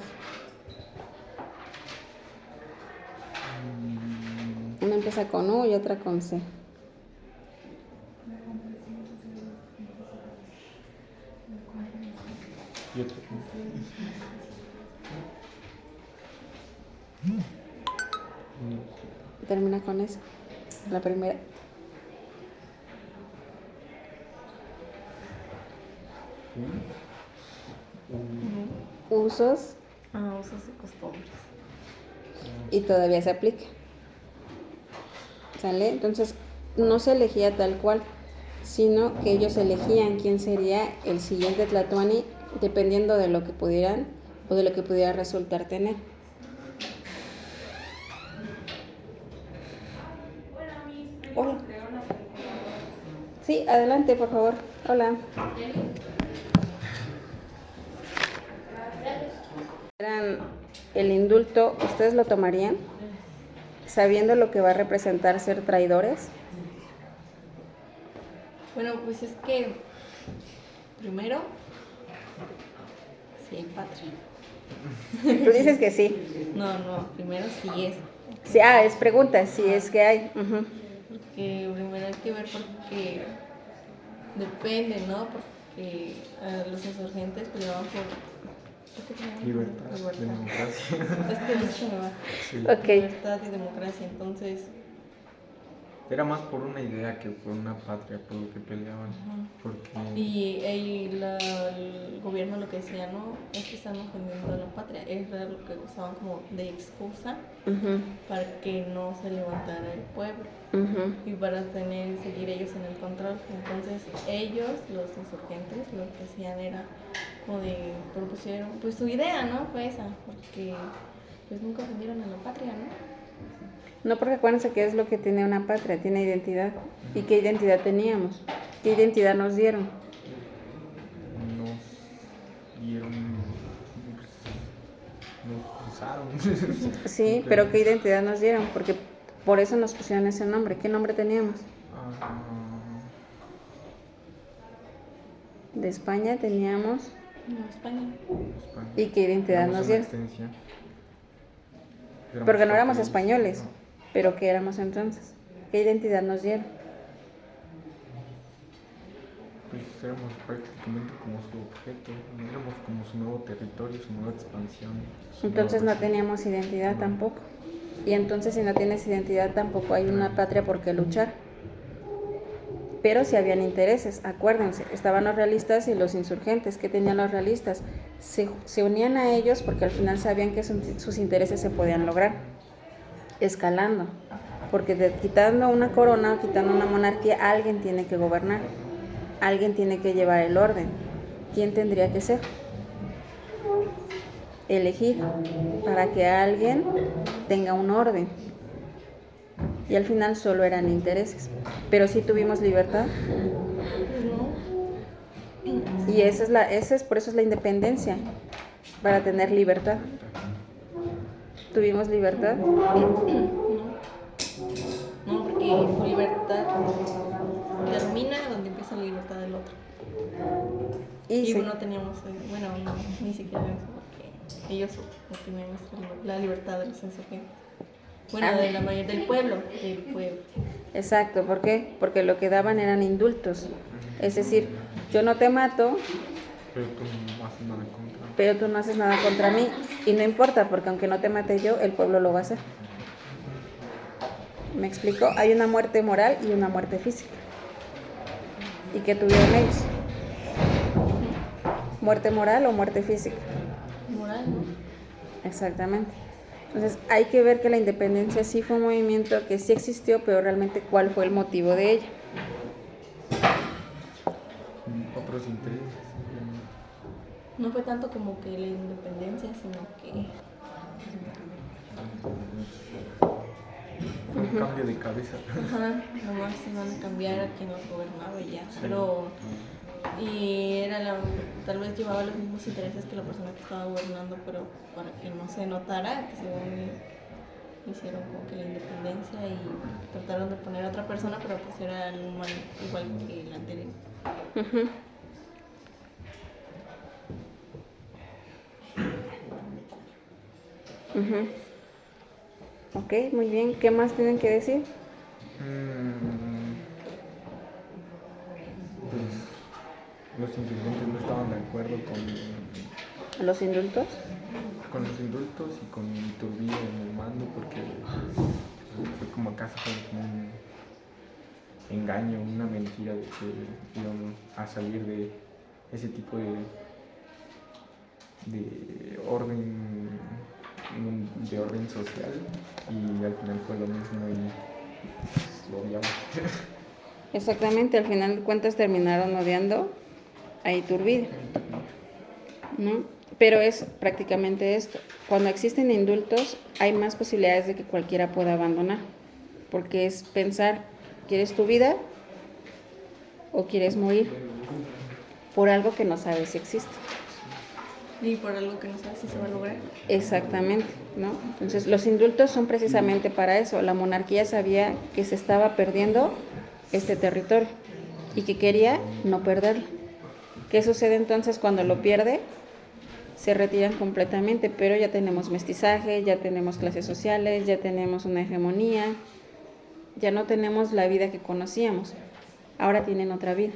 Una empieza con U y otra con C. Y otra. Termina con eso. La primera. usos Usos y costumbres. y todavía se aplica. ¿Sale? Entonces, no se elegía tal cual, sino que ellos elegían quién sería el siguiente tlatoani dependiendo de lo que pudieran o de lo que pudiera resultar tener. Hola. Sí, adelante, por favor. Hola. El indulto, ¿ustedes lo tomarían? Sabiendo lo que va a representar ser traidores. Bueno, pues es que primero, sí hay patria. Tú dices que sí. No, primero sí es. Sí, es pregunta, si es que hay. Porque primero hay que ver porque depende, ¿no? Porque los insurgentes peleaban por Libertad, democracia. Es que no se me va. Sí. Ok. Libertad y democracia, entonces Era más por una idea que por una patria, por lo que peleaban. Porque y el gobierno lo que decía, no, es que están ofendiendo a la patria, era lo que usaban como de excusa para que no se levantara el pueblo y para seguir ellos en el control. Entonces ellos, los insurgentes, lo que hacían era como de propusieron, pues su idea, ¿no? Fue esa, porque pues nunca ofendieron a la patria, ¿no? No, porque acuérdense que es lo que tiene una patria, tiene identidad. ¿Y qué identidad teníamos? ¿Qué identidad nos dieron? nos dieron, nos usaron. Sí, pero ¿qué identidad nos dieron? Porque por eso nos pusieron ese nombre. ¿Qué nombre teníamos? De España teníamos... No, España. ¿Y qué identidad nos dieron? Porque no éramos españoles. ¿Pero qué éramos entonces? ¿Qué identidad nos dieron? Pues éramos prácticamente como su objeto, éramos como su nuevo territorio, su nueva expansión. Entonces no teníamos identidad tampoco. Y entonces si no tienes identidad tampoco hay una patria por qué luchar. Pero sí habían intereses, acuérdense, estaban los realistas y los insurgentes. ¿Qué tenían los realistas? Se unían a ellos porque al final sabían que sus intereses se podían lograr, escalando. Porque quitando una corona, quitando una monarquía, alguien tiene que gobernar, alguien tiene que llevar el orden. ¿Quién tendría que ser? Elegir para que alguien tenga un orden. Y al final solo eran intereses. Pero sí tuvimos libertad. Y por eso es la independencia, para tener libertad. ¿Tuvimos libertad? No, porque tu libertad termina donde empieza la libertad del otro. Y no teníamos, bueno, no, ni siquiera eso, porque ellos tenían la libertad de los insurgentes. Bueno, de la mayoría del pueblo. Exacto, ¿por qué? Porque lo que daban eran indultos. Es decir, yo no te mato, pero tú no haces nada contra mí. Y no importa, porque aunque no te mate yo, el pueblo lo va a hacer. ¿Me explico? Hay una muerte moral y una muerte física. ¿Y qué tuvieron ellos? ¿Muerte moral o muerte física? Moral, ¿no? Exactamente. Entonces hay que ver que la independencia sí fue un movimiento que sí existió, pero realmente cuál fue el motivo de ella. Otros intereses. No fue tanto como que la independencia, sino que fue un cambio de cabeza. Nomás se van a cambiar a quien los gobernaba y ya. Pero y tal vez llevaba los mismos intereses que la persona que estaba gobernando, pero para que no se notara, que según hicieron como que la independencia y trataron de poner a otra persona, pero pues era el humano igual que el anterior. Ok, muy bien. ¿Qué más tienen que decir? Pues los insurgentes no estaban de acuerdo con los indultos. Con los indultos y con Iturbide en el mando, porque fue como acaso como un engaño, una mentira de que iban a salir ese tipo de orden social, y al final fue lo mismo y pues, lo odiamos. Exactamente, al final de cuentas terminaron odiando a Iturbide, ¿no? Pero es prácticamente esto. Cuando existen indultos, hay más posibilidades de que cualquiera pueda abandonar, porque es pensar, ¿quieres tu vida o quieres morir por algo que no sabes si existe? Y por algo que no sabes si se va a lograr. Exactamente, ¿no? Entonces, los indultos son precisamente para eso. La monarquía sabía que se estaba perdiendo este territorio y que quería no perderlo. ¿Qué sucede entonces cuando lo pierde? Se retiran completamente, pero ya tenemos mestizaje, ya tenemos clases sociales, ya tenemos una hegemonía, ya no tenemos la vida que conocíamos. Ahora tienen otra vida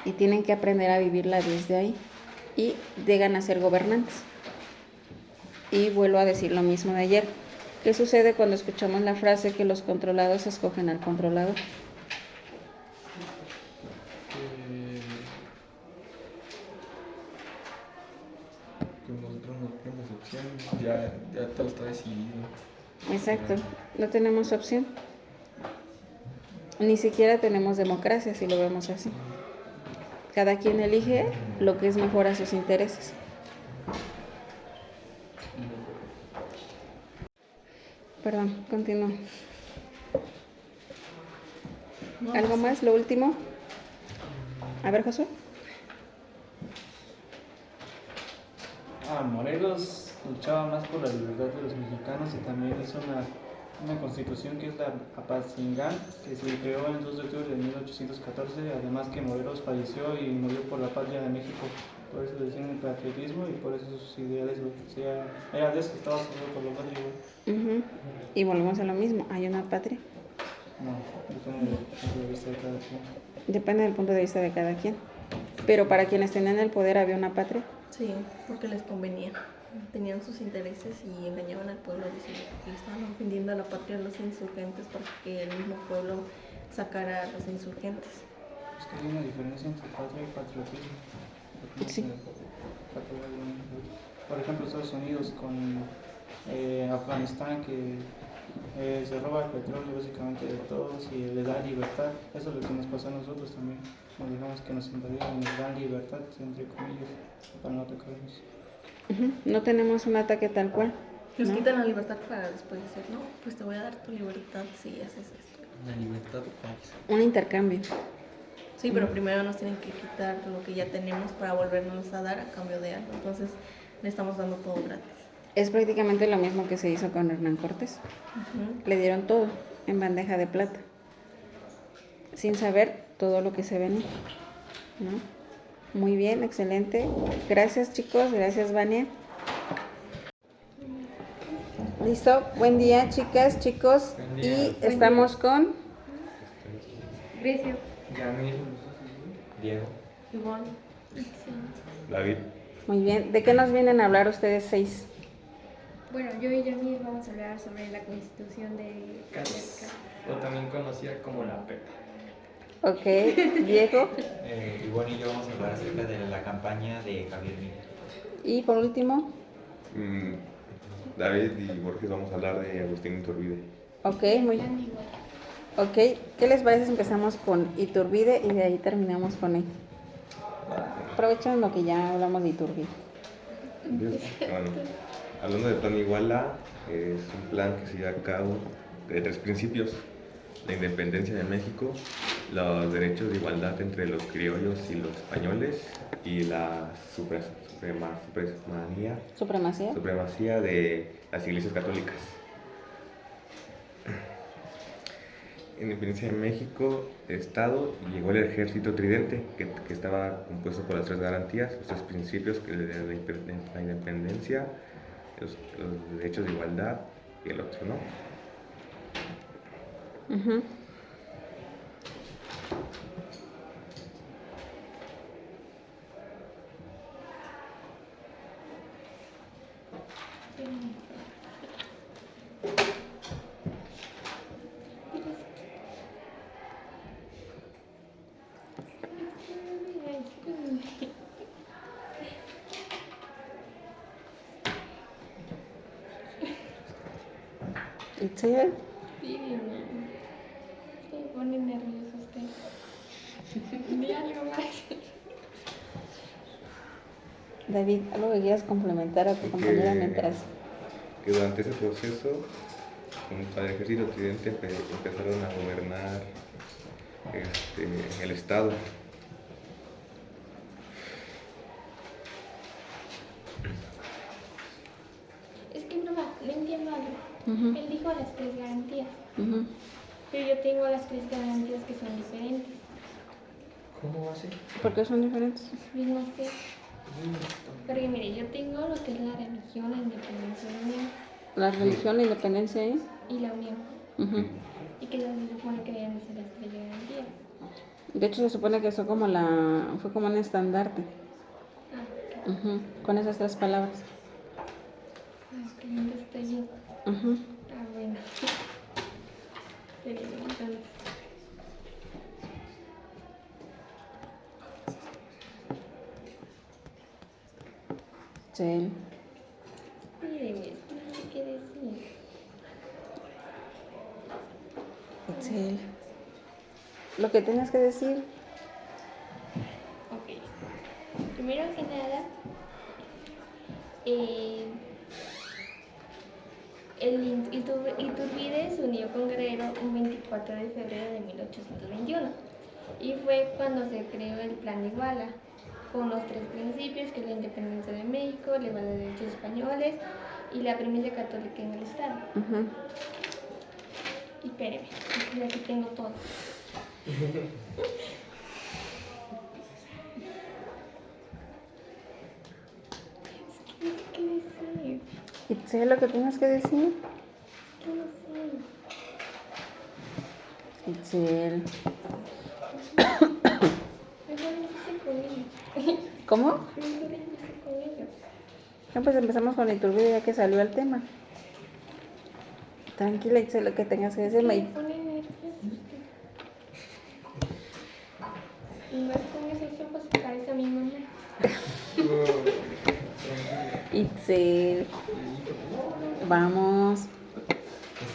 y tienen que aprender a vivirla desde ahí y llegan a ser gobernantes. Y vuelvo a decir lo mismo de ayer. ¿Qué sucede cuando escuchamos la frase que los controlados escogen al controlador? Que nosotros no tenemos opción, ya todo está decidido. Exacto, no tenemos opción. Ni siquiera tenemos democracia si lo vemos así. Cada quien elige lo que es mejor a sus intereses. Perdón, continúo. ¿Algo más? ¿Lo último? A ver, Josué. Morelos luchaba más por la libertad de los mexicanos y también hizo una constitución que es la Apatzingán, que se creó el 2 de octubre de 1814, además que Morelos falleció y murió por la patria de México, por eso decían el patriotismo y por eso sus ideales, era de eso, estaba seguro por la patria. Y volvemos a lo mismo, ¿hay una patria? No, depende del punto de vista de cada quien. Depende del punto de vista de cada quien. Pero para quienes tenían el poder, ¿había una patria? Sí, porque les convenía. Tenían sus intereses y engañaban al pueblo diciendo que estaban ofendiendo a la patria de los insurgentes para que el mismo pueblo sacara a los insurgentes. Es que hay una diferencia entre patria y patriotismo. Sí. Por ejemplo, Estados Unidos con Afganistán, que se roba el petróleo básicamente de todos y le da libertad. Eso es lo que nos pasó a nosotros también. Nos dejamos que nos invadieran y nos dan libertad, entre comillas, para no atacarnos. No tenemos un ataque tal cual. Nos ¿no? quitan la libertad para después decir, no, pues te voy a dar tu libertad si haces esto. La libertad de paz. Un intercambio. Sí, pero primero nos tienen que quitar lo que ya tenemos para volvernos a dar a cambio de algo. Entonces le estamos dando todo gratis. Es prácticamente lo mismo que se hizo con Hernán Cortés. Le dieron todo en bandeja de plata, sin saber todo lo que se venía, ¿no? Muy bien, excelente. Gracias, chicos. Gracias, Vania. Listo. Buen día, chicas, chicos. Y estamos con Grecia. Yamil. Diego. Ivonne. David. Muy bien. ¿De qué nos vienen a hablar ustedes 6? Bueno, yo y Yamil vamos a hablar sobre la constitución de CAS, o también conocida como la PEP. Ok, Diego. Ivonne y yo vamos a hablar acerca de la campaña de Javier Milei. Y por último, David y Borges vamos a hablar de Agustín Iturbide. ok, muy bien. Ok, ¿qué les parece si empezamos con Iturbide y de ahí terminamos con él? Aprovechen lo que ya hablamos de Iturbide. Bueno, hablando de Plan Iguala, es un plan que se lleva a cabo de 3 principios: la independencia de México, los derechos de igualdad entre los criollos y los españoles y la supremacía de las iglesias católicas. Independencia de México, Estado, y llegó el ejército tridente, que estaba compuesto por las 3 garantías, los 3 principios, que la independencia, los derechos de igualdad y el otro, ¿no? Itzel. Se pone nervioso usted. Di algo más. David, ¿algo que quieras complementar a tu compañera mientras? Que durante ese proceso, junto al ejército occidente, empezaron a gobernar el Estado. Es que no entiendo algo. Ujú. Él dijo las 3 garantías, Ujú. pero yo tengo las 3 garantías que son diferentes. ¿Cómo va a ser? ¿Por qué son diferentes? Pues no sé. Porque mire, yo tengo lo que es la religión, la independencia y la unión. La religión, la independencia y... Y la unión. Ujú. Y que se supone que deben de ser las 3 garantías. De hecho, se supone que fue como un estandarte. Ujú. Con esas 3 palabras. Ah, qué lindo estoy yo. Ujú. Ah, bueno. Pero entonces... Sí. Mire, no sé qué decir. Itzel. Lo que tengas que decir. Ok. Primero que nada, Iturbide se unió con Guerrero un 24 de febrero de 1821 y fue cuando se creó el Plan de Iguala, con los 3 principios, que es la independencia de México, la igualdad de derechos españoles y la premisa católica en el Estado. Ujú. Y espéreme, porque aquí tengo todo. Es que no sé qué decir. Itzel, lo que tengas que decir. ¿Qué no sé? Itzel. Mejor empecé con ellos. ¿Cómo? Mejor empecé con ellos. Ya pues empezamos con Iturbide ya que salió el tema. Tranquila, Itzel, lo que tengas que decir. Me pone nerviosa. Y más con esos ojos se parece a mi mamá. Itzel. Vamos. Es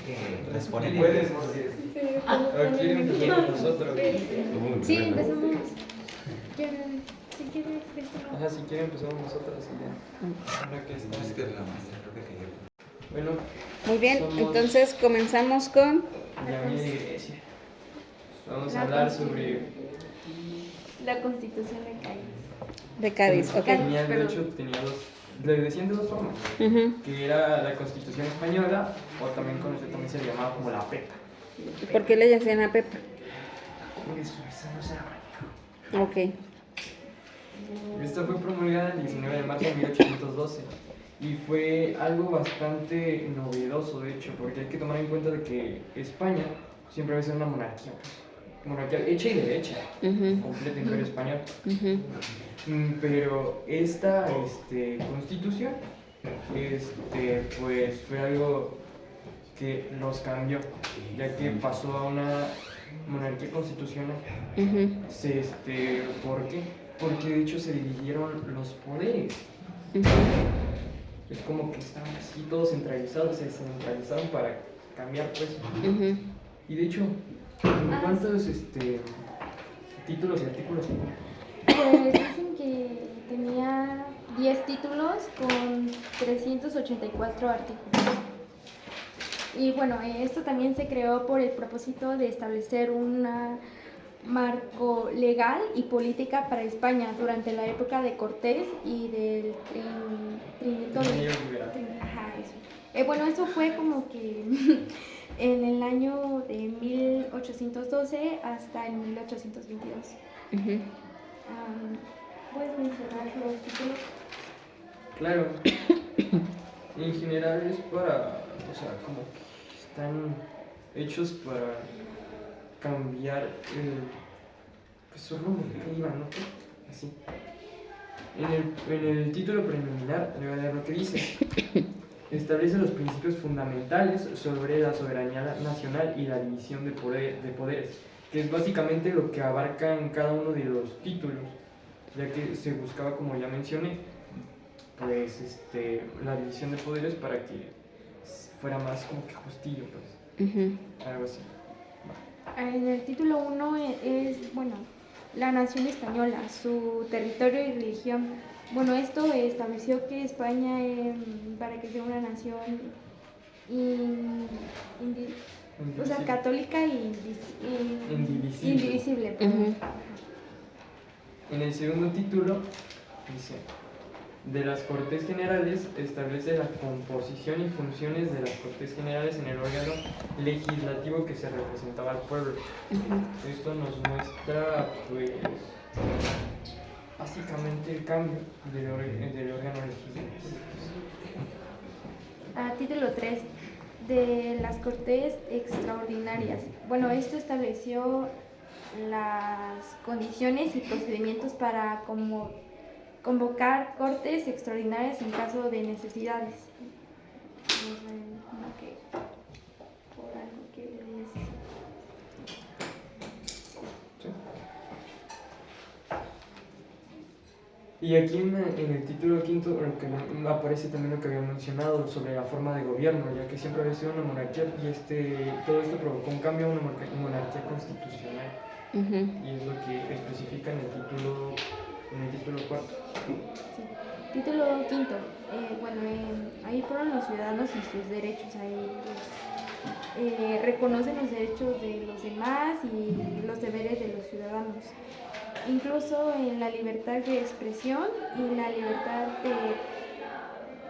que les ponen ¿Puedes? ¿Quieren empezar nosotros? Sí, empezamos. Ya, si quieres empezar. Ajá, si quieren empezamos nosotros y ya. Ahora que está. Es que la maestra creo que quería. Bueno. Muy bien, somos entonces comenzamos con... la Avenida Iglesia. Vamos a hablar sobre... La Constitución de Cádiz. De Cádiz, ok. Tenía, de hecho, tenía le decían de 2 formas. Ujú. Que era la Constitución Española, o también también se le llamaba como la PEPA. ¿Y por qué le decían a Pepa? Eso no se llama. Ok. Esta fue promulgada el 19 de marzo de 1812 y fue algo bastante novedoso, de hecho, porque hay que tomar en cuenta de que España siempre va a ser una monarquía, monarquía hecha y derecha, Ujú. completo imperio español. Ujú. Pero esta constitución pues fue algo que los cambió, ya que pasó a una monarquía constitucional. Ujú. ¿Por qué? Porque de hecho se dividieron los poderes. Ujú. Es como que estaban así todos centralizados, se centralizaron para cambiar pues. Ujú. Y de hecho, ¿cuántos títulos y artículos tiene? Pues dicen que tenía 10 títulos con 384 artículos. Y bueno, esto también se creó por el propósito de establecer un marco legal y política para España durante la época de Cortés y del Trinitorio. Ajá, eso. Bueno, eso fue como que en el año de 1812 hasta el 1822. Ujú. ¿Puedes mencionar los títulos? Claro. En general es para, o sea, como que están hechos para cambiar pues su rumbo que iban, ¿no? Así. En el título preliminar le voy a leer lo que dice. Establece los principios fundamentales sobre la soberanía nacional y la división de poderes, que es básicamente lo que abarca en cada uno de los títulos. ya que se buscaba, como ya mencioné, pues la división de poderes para que fuera más como que justillo, pues. Algo así. En el título 1 es, bueno, la nación española, su territorio y religión. Bueno, esto estableció que España, para que sea una nación o sea, católica y indivisible. En el segundo título dice: de las Cortes Generales establece la composición y funciones de las Cortes Generales en el órgano legislativo que se representaba al pueblo. Esto nos muestra, pues, básicamente el cambio del órgano legislativo. Título 3, de las Cortes Extraordinarias. Bueno, esto estableció las condiciones y procedimientos para convocar cortes extraordinarias en caso de necesidades. Y aquí en el título quinto aparece también lo que había mencionado sobre la forma de gobierno, ya que siempre había sido una monarquía y todo esto provocó un cambio a una monarquía constitucional. Y es lo que especifica en el título cuarto. Sí. Título quinto. Bueno, ahí fueron los ciudadanos y sus derechos. Ahí pues, reconocen los derechos de los demás y los deberes de los ciudadanos. Incluso en la libertad de expresión y la libertad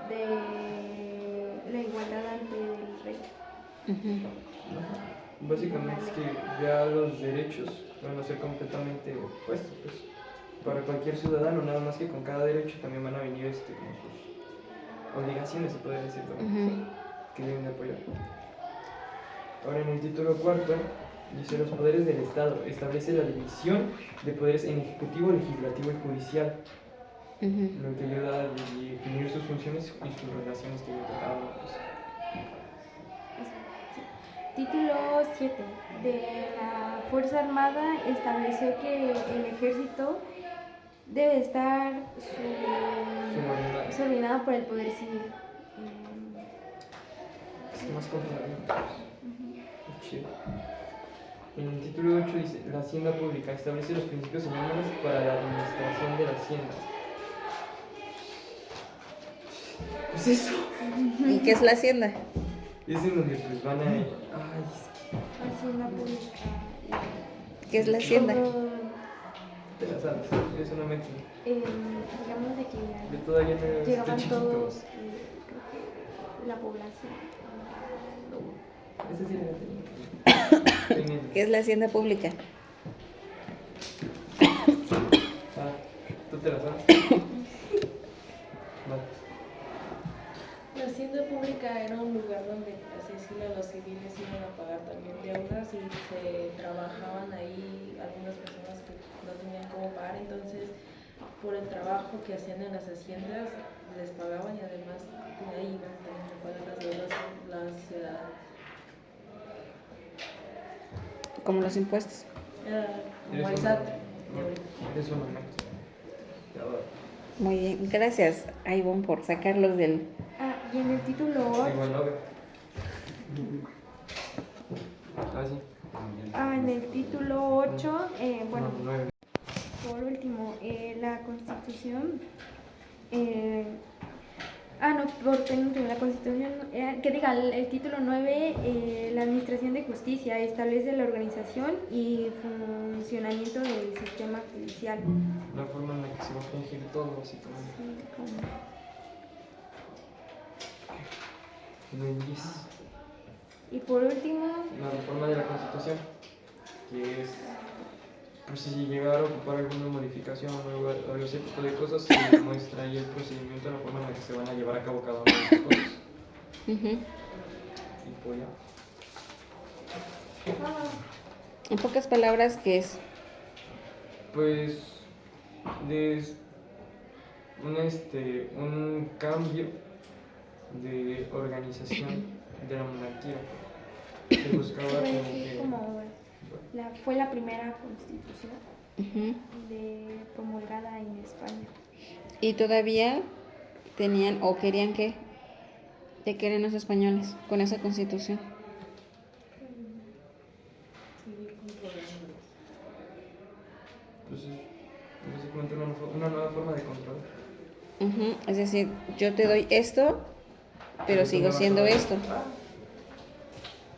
de la igualdad ante el rey. Básicamente es que ya los derechos van a ser completamente puestos, pues, para cualquier ciudadano, nada más que con cada derecho también van a venir como sus obligaciones, se puede decir, que deben de apoyar. Ahora en el título cuarto dice: los poderes del Estado, establece la división de poderes en ejecutivo, legislativo y judicial, lo que ayuda a definir sus funciones y sus relaciones que lleva cada uno. Pues. Título 7. De la Fuerza Armada estableció que el ejército debe estar subordinado por el poder civil. Es más complicado. Chido. En el título 8 dice: la Hacienda Pública establece los principios y normas para la administración de la Hacienda. ¿Qué es eso? ¿Y qué es la Hacienda? Es en donde pues van a... Hacienda Pública. ¿Qué es la Hacienda? Te la sabes, eso no me entiendo. Digamos de que yo todavía no llegaban estoy todos, creo que la población. Ese sí lo tenía. ¿Qué es la Hacienda Pública? ¿Tú te la sabes? Vale. La hacienda pública era un lugar donde, así decirlo, los civiles iban a pagar también deudas y se trabajaban ahí algunas personas que no tenían cómo pagar, entonces por el trabajo que hacían en las haciendas les pagaban y además de ahí iban también a pagar las deudas las ciudadanas. Como los impuestos. Como el SAT. Es un momento. Muy bien, gracias, Ivonne, por sacarlos del... Y en el título 8... en el título 8, bueno, por último, la Constitución... por penúltimo, la Constitución, que diga, el título 9, la Administración de Justicia, establece la organización y funcionamiento del sistema judicial. La forma en la que se va a fungir todo, básicamente. Y por último... la reforma de la Constitución, que es, pues si llegara a ocupar alguna modificación o algo ese tipo de cosas, se muestra ahí el procedimiento, la forma en la que se van a llevar a cabo cada una de esas cosas. Y pues ya. En pocas palabras, ¿qué es? Pues un cambio de organización de la monarquía que buscaba fue la primera constitución. promulgada en España. ¿Y todavía tenían o querían qué? ¿Qué querían los españoles con esa constitución? Seguir controlándolos. Pues es básicamente una nueva forma de control. Es decir, yo te doy esto, pero sigo siendo esto.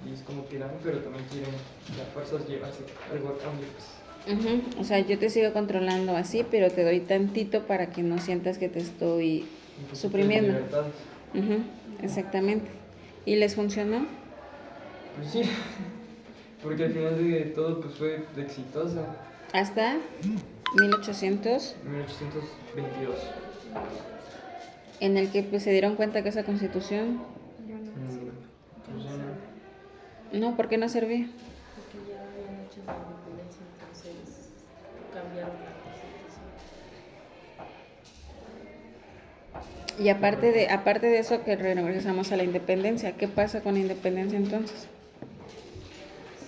Y es como que dan, pero también quieren a fuerzas llevarse algo a cambio. O sea, yo te sigo controlando así, pero te doy tantito para que no sientas que te estoy suprimiendo. Exactamente. ¿Y les funcionó? Pues sí, porque al final de todo pues fue exitosa. Hasta 1822, en el que pues, se dieron cuenta que esa constitución no, ¿por qué no servía? Porque ya habían hecho la independencia, entonces cambiaron la constitución. Y aparte de eso, que regresamos a la independencia, ¿qué pasa con la independencia entonces?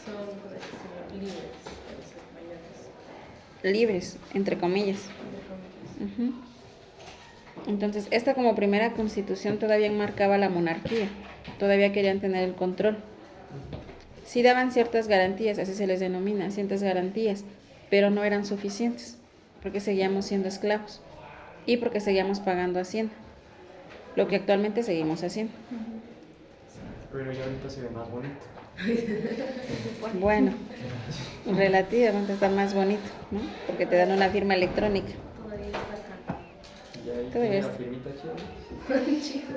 Son, por decirlo, libres los españoles. Libres, entre comillas. Entonces, esta como primera constitución todavía enmarcaba la monarquía, todavía querían tener el control. Sí daban ciertas garantías, así se les denomina, ciertas garantías, pero no eran suficientes, porque seguíamos siendo esclavos y porque seguíamos pagando hacienda, lo que actualmente seguimos haciendo. Pero ya ahorita se ve más bonito. Bueno, relativamente está más bonito, ¿no? Porque te dan una firma electrónica. Todavía está acá. Y ahí Todavía tiene está. la firmita chida.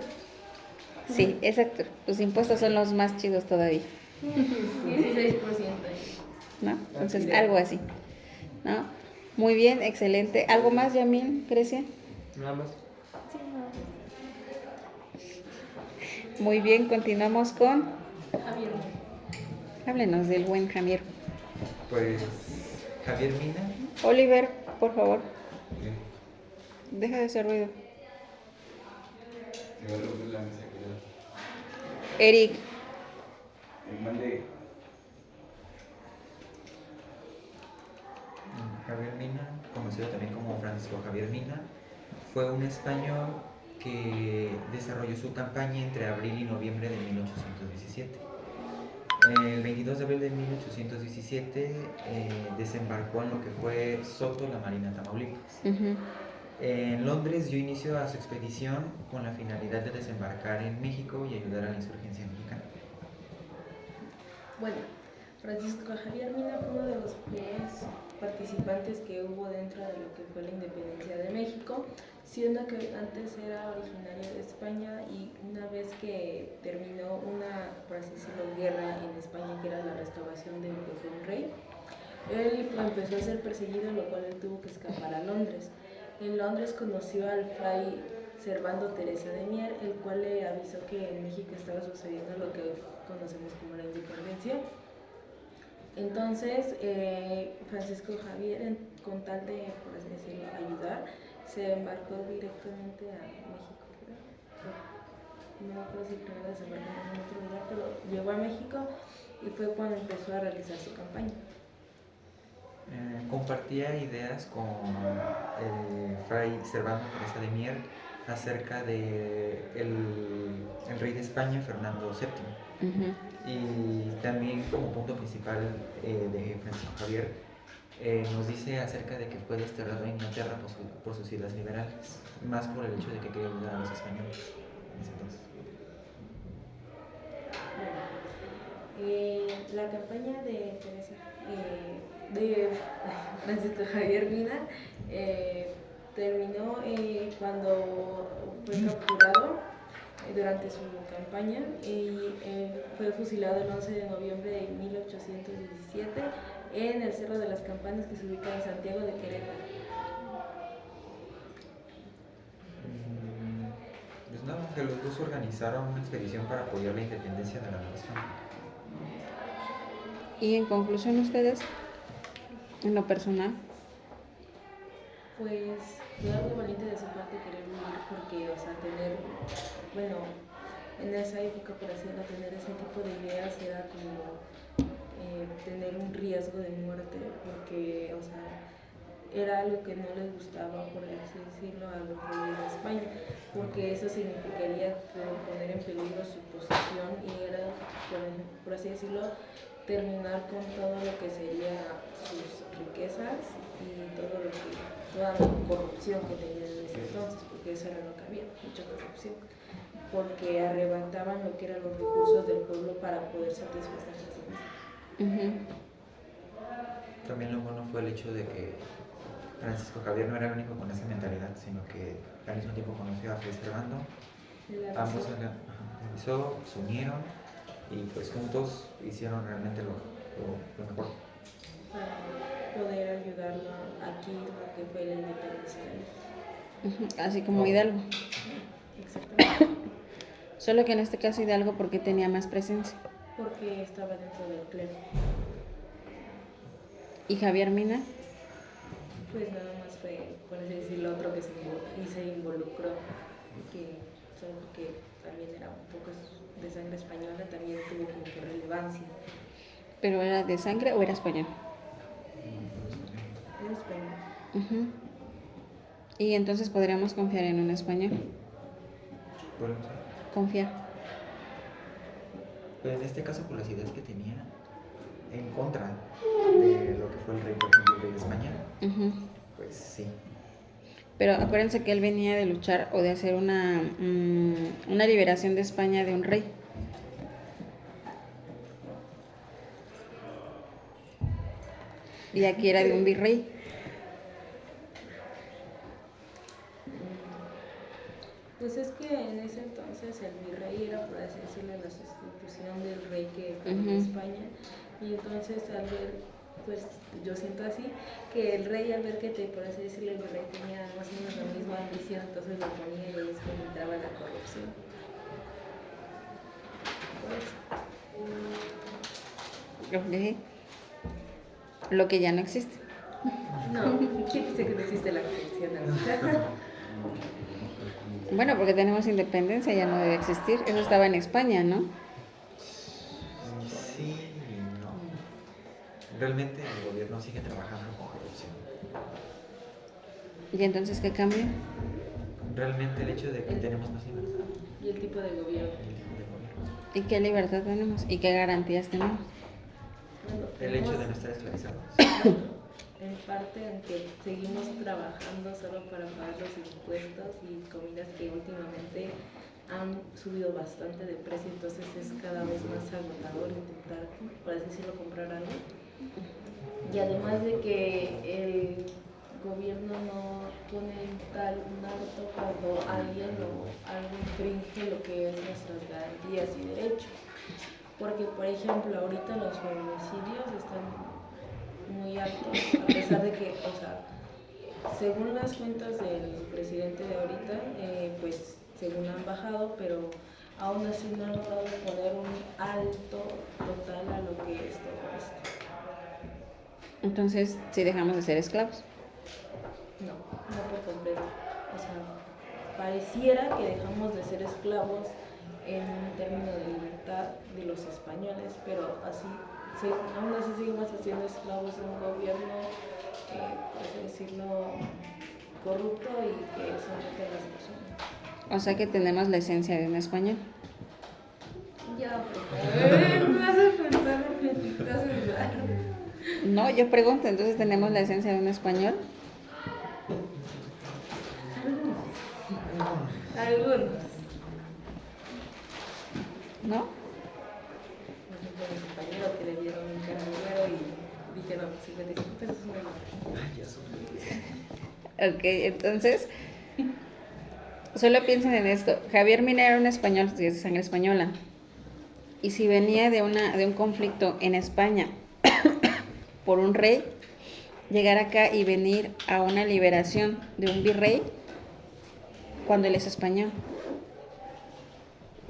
Sí, exacto. Los impuestos son los más chidos todavía. 16%. ¿No? Entonces, algo así, ¿no? Muy bien, excelente. ¿Algo más, Yamil, Grecia? Nada más. Muy bien, continuamos con... Javier. Háblenos del buen Javier. Pues Javier Mina. Oliver, por favor. Deja de hacer ruido. Eric. Javier Mina, conocido también como Francisco Javier Mina, fue un español que desarrolló su campaña entre abril y noviembre de 1817. El 22 de abril de 1817 desembarcó en lo que fue Soto, la Marina Tamaulipas. En Londres dio inicio a su expedición con la finalidad de desembarcar en México y ayudar a la insurgencia mexicana. Bueno, Francisco Javier Mina fue uno de los primeros participantes que hubo dentro de lo que fue la independencia de México, siendo que antes era originario de España y una vez que terminó una, por así decirlo, guerra en España, que era la restauración de lo que fue un rey, él empezó a ser perseguido, lo cual él tuvo que escapar a Londres. En Londres conoció al fray Servando Teresa de Mier, el cual le avisó que en México estaba sucediendo lo que conocemos como la independencia. Entonces, Francisco Javier, con tal de, por así decirlo, ayudar, se embarcó directamente a México, ¿verdad? No me acuerdo si primero desembarcó en otro lugar, pero llegó a México y fue cuando empezó a realizar su campaña. Compartía ideas con fray Servando Teresa de Mier acerca de el rey de España, Fernando VII. Y también como punto principal de Francisco Javier nos dice acerca de que fue desterrado en Inglaterra por sus ideas liberales, más por el hecho de que quería ayudar a los españoles en ese entonces. La campaña de Francisco Javier Mina terminó cuando fue capturado durante su campaña y fue fusilado el 11 de noviembre de 1817 en el Cerro de las Campanas, que se ubica en Santiago de Querétaro. Pues nada, que los dos organizaron una expedición para apoyar la independencia de la Nueva España. Y en conclusión, ustedes, en lo personal. Pues fue algo valiente de su parte querer huir, porque, o sea, bueno, en esa época, por así decirlo, tener ese tipo de ideas era como tener un riesgo de muerte, porque, o sea, era algo que no les gustaba, por así decirlo, a los reyes de España, porque eso significaría poner en peligro su posición y era, por así decirlo, terminar con todo lo que sería sus riquezas y toda la corrupción que tenían en ese entonces, porque eso era lo que había, mucha corrupción, porque arrebataban lo que eran los recursos del pueblo para poder satisfacer sus necesidades. También lo bueno fue el hecho de que Francisco Javier no era el único con esa mentalidad, sino que al mismo tiempo conoció a Fray Servando, ambos se realizó, se unieron y pues juntos hicieron realmente lo mejor. Para poder ayudarlo aquí, lo que fue la independencia. Así como Hidalgo. Exactamente. Solo que en este caso Hidalgo, porque tenía más presencia. Porque estaba dentro del clero. ¿Y Javier Mina? Pues nada más fue, por así decirlo, otro que se involucró, que también era un poco de sangre española, también tuvo como que relevancia. ¿Pero era de sangre o era español? Era español. Y entonces podríamos confiar en un español. Confiar. Pero en este caso, por las ideas que tenía en contra de lo que fue el rey, por ejemplo, el rey de España, pues sí. Pero acuérdense que él venía de luchar o de hacer una liberación de España de un rey. Y aquí era de un virrey. Pues es que en ese entonces el virrey era, por así decirlo, la sustitución del rey que tenía España. Y entonces al ver, pues yo siento así, que el rey al ver que, por así decirlo, el virrey tenía más o menos la misma ambición, entonces lo ponía y ahí es cuando entraba la corrupción. Ok. Lo que ya no existe. No, ¿quién dice que no existe la corrupción ahorita? Bueno, porque tenemos independencia, ya no debe existir. Eso estaba en España, ¿no? Sí y no. Realmente el gobierno sigue trabajando con corrupción. ¿Y entonces qué cambia? Realmente el hecho de que tenemos más libertad. Y el tipo de gobierno. ¿Y qué libertad tenemos? ¿Y qué garantías tenemos? Bueno, El hecho de no estar esclavizados. En parte en que seguimos trabajando solo para pagar los impuestos y comidas que últimamente han subido bastante de precio, entonces es cada vez más agotador intentar, por así decirlo, comprar algo. Y además de que el gobierno no pone un alto cuando alguien o algo infringe lo que es nuestras garantías y derechos. Porque, por ejemplo, ahorita los feminicidios están muy altos, a pesar de que, o sea, según las cuentas del presidente de ahorita, pues según han bajado, pero aún así no han logrado poner un alto total a lo que es todo esto. Entonces, ¿sí dejamos de ser esclavos? No, no por completo. O sea, pareciera que dejamos de ser esclavos en un término de libertad de los españoles, pero así aún así seguimos siendo esclavos de un gobierno, por así decirlo, corrupto y que somete a las personas. O sea que tenemos la esencia de un español. Ya, pero me vas a pensar en que te haces raro. No, yo pregunto, entonces tenemos la esencia de un español. Algunos. ¿No? Mi compañero que le dieron un caramelo y dijeron 55 pesos menos. Ok, entonces, solo piensen en esto. Javier Mina era un español de sangre española. Y si venía de un conflicto en España por un rey, llegar acá y venir a una liberación de un virrey cuando él es español.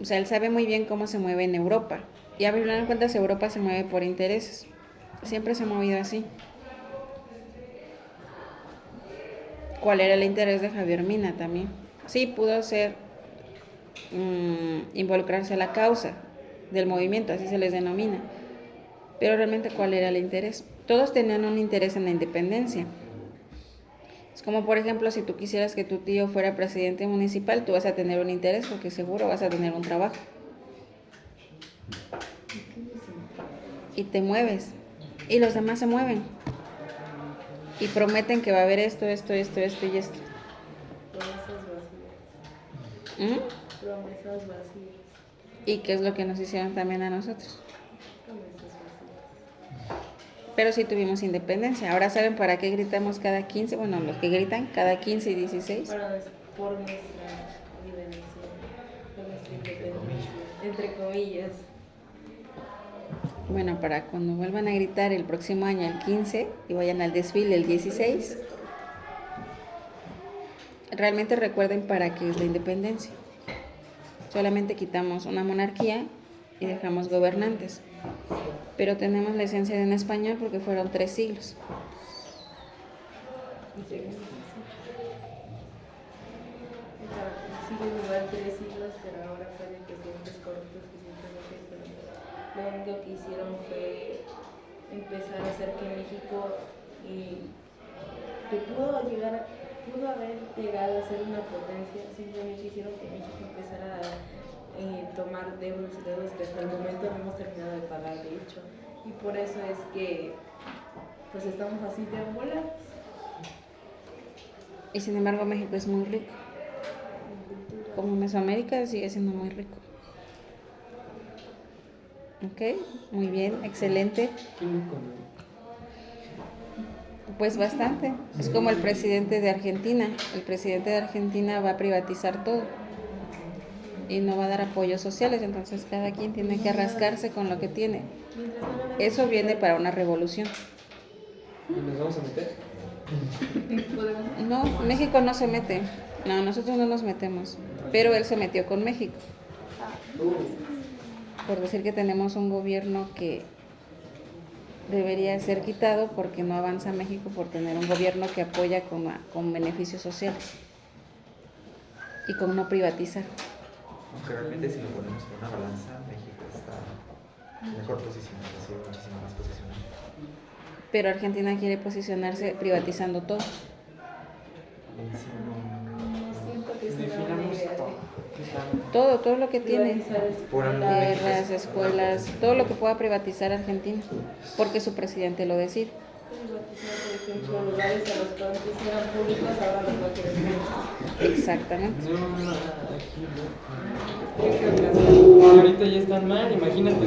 O sea, él sabe muy bien cómo se mueve en Europa. Y a final de cuentas Europa se mueve por intereses. Siempre se ha movido así. ¿Cuál era el interés de Javier Mina también? Sí, pudo ser involucrarse a la causa del movimiento, así se les denomina. Pero realmente, ¿cuál era el interés? Todos tenían un interés en la independencia. Es como, por ejemplo, si tú quisieras que tu tío fuera presidente municipal, tú vas a tener un interés porque seguro vas a tener un trabajo. Y te mueves. Y los demás se mueven. Y prometen que va a haber esto y esto. Promesas vacías. ¿Mm? Promesas vacías. ¿Y qué es lo que nos hicieron también a nosotros? Promesas vacías. Pero sí tuvimos independencia. Ahora saben para qué gritamos cada 15, bueno, los que gritan cada 15 y 16. Por nuestra liberación, por nuestra independencia, entre comillas. Bueno, para cuando vuelvan a gritar el próximo año el 15 y vayan al desfile el 16, realmente recuerden para qué es la independencia. Solamente quitamos una monarquía y dejamos gobernantes. Pero tenemos la esencia de un español porque fueron 3 siglos. Siguen igual 3 siglos, pero ahora pueden presidentes corruptos que simplemente lo único que hicieron fue empezar a hacer que México que pudo haber llegado a ser una potencia, simplemente hicieron que México empezara a tomar deudas y deudas que hasta el momento no hemos terminado de pagar, de hecho, y por eso es que pues estamos así de ambulados. Y sin embargo México es muy rico. Como Mesoamérica sigue siendo muy rico. Ok, muy bien, excelente. Pues bastante. Es como el presidente de Argentina. El presidente de Argentina va a privatizar todo y no va a dar apoyos sociales, entonces cada quien tiene que rascarse con lo que tiene. Eso viene para una revolución. ¿Y nos vamos a meter? No, México no se mete. No, nosotros no nos metemos. Pero él se metió con México. Por decir que tenemos un gobierno que debería ser quitado porque no avanza México por tener un gobierno que apoya con beneficios sociales y con no privatizar. Aunque realmente si lo ponemos en una balanza, México está mejor posicionado, ha sido muchísimo más posicionado. Pero Argentina quiere posicionarse privatizando todo. Siento que es una buena idea. Todo lo que tiene, Por algo tierras, escuelas, todo lo que pueda privatizar Argentina, porque su presidente lo decide. Por ejemplo, lugares a los que antes eran públicos, ahora los va a querer públicos. Exactamente. Ahorita ya están mal, imagínate.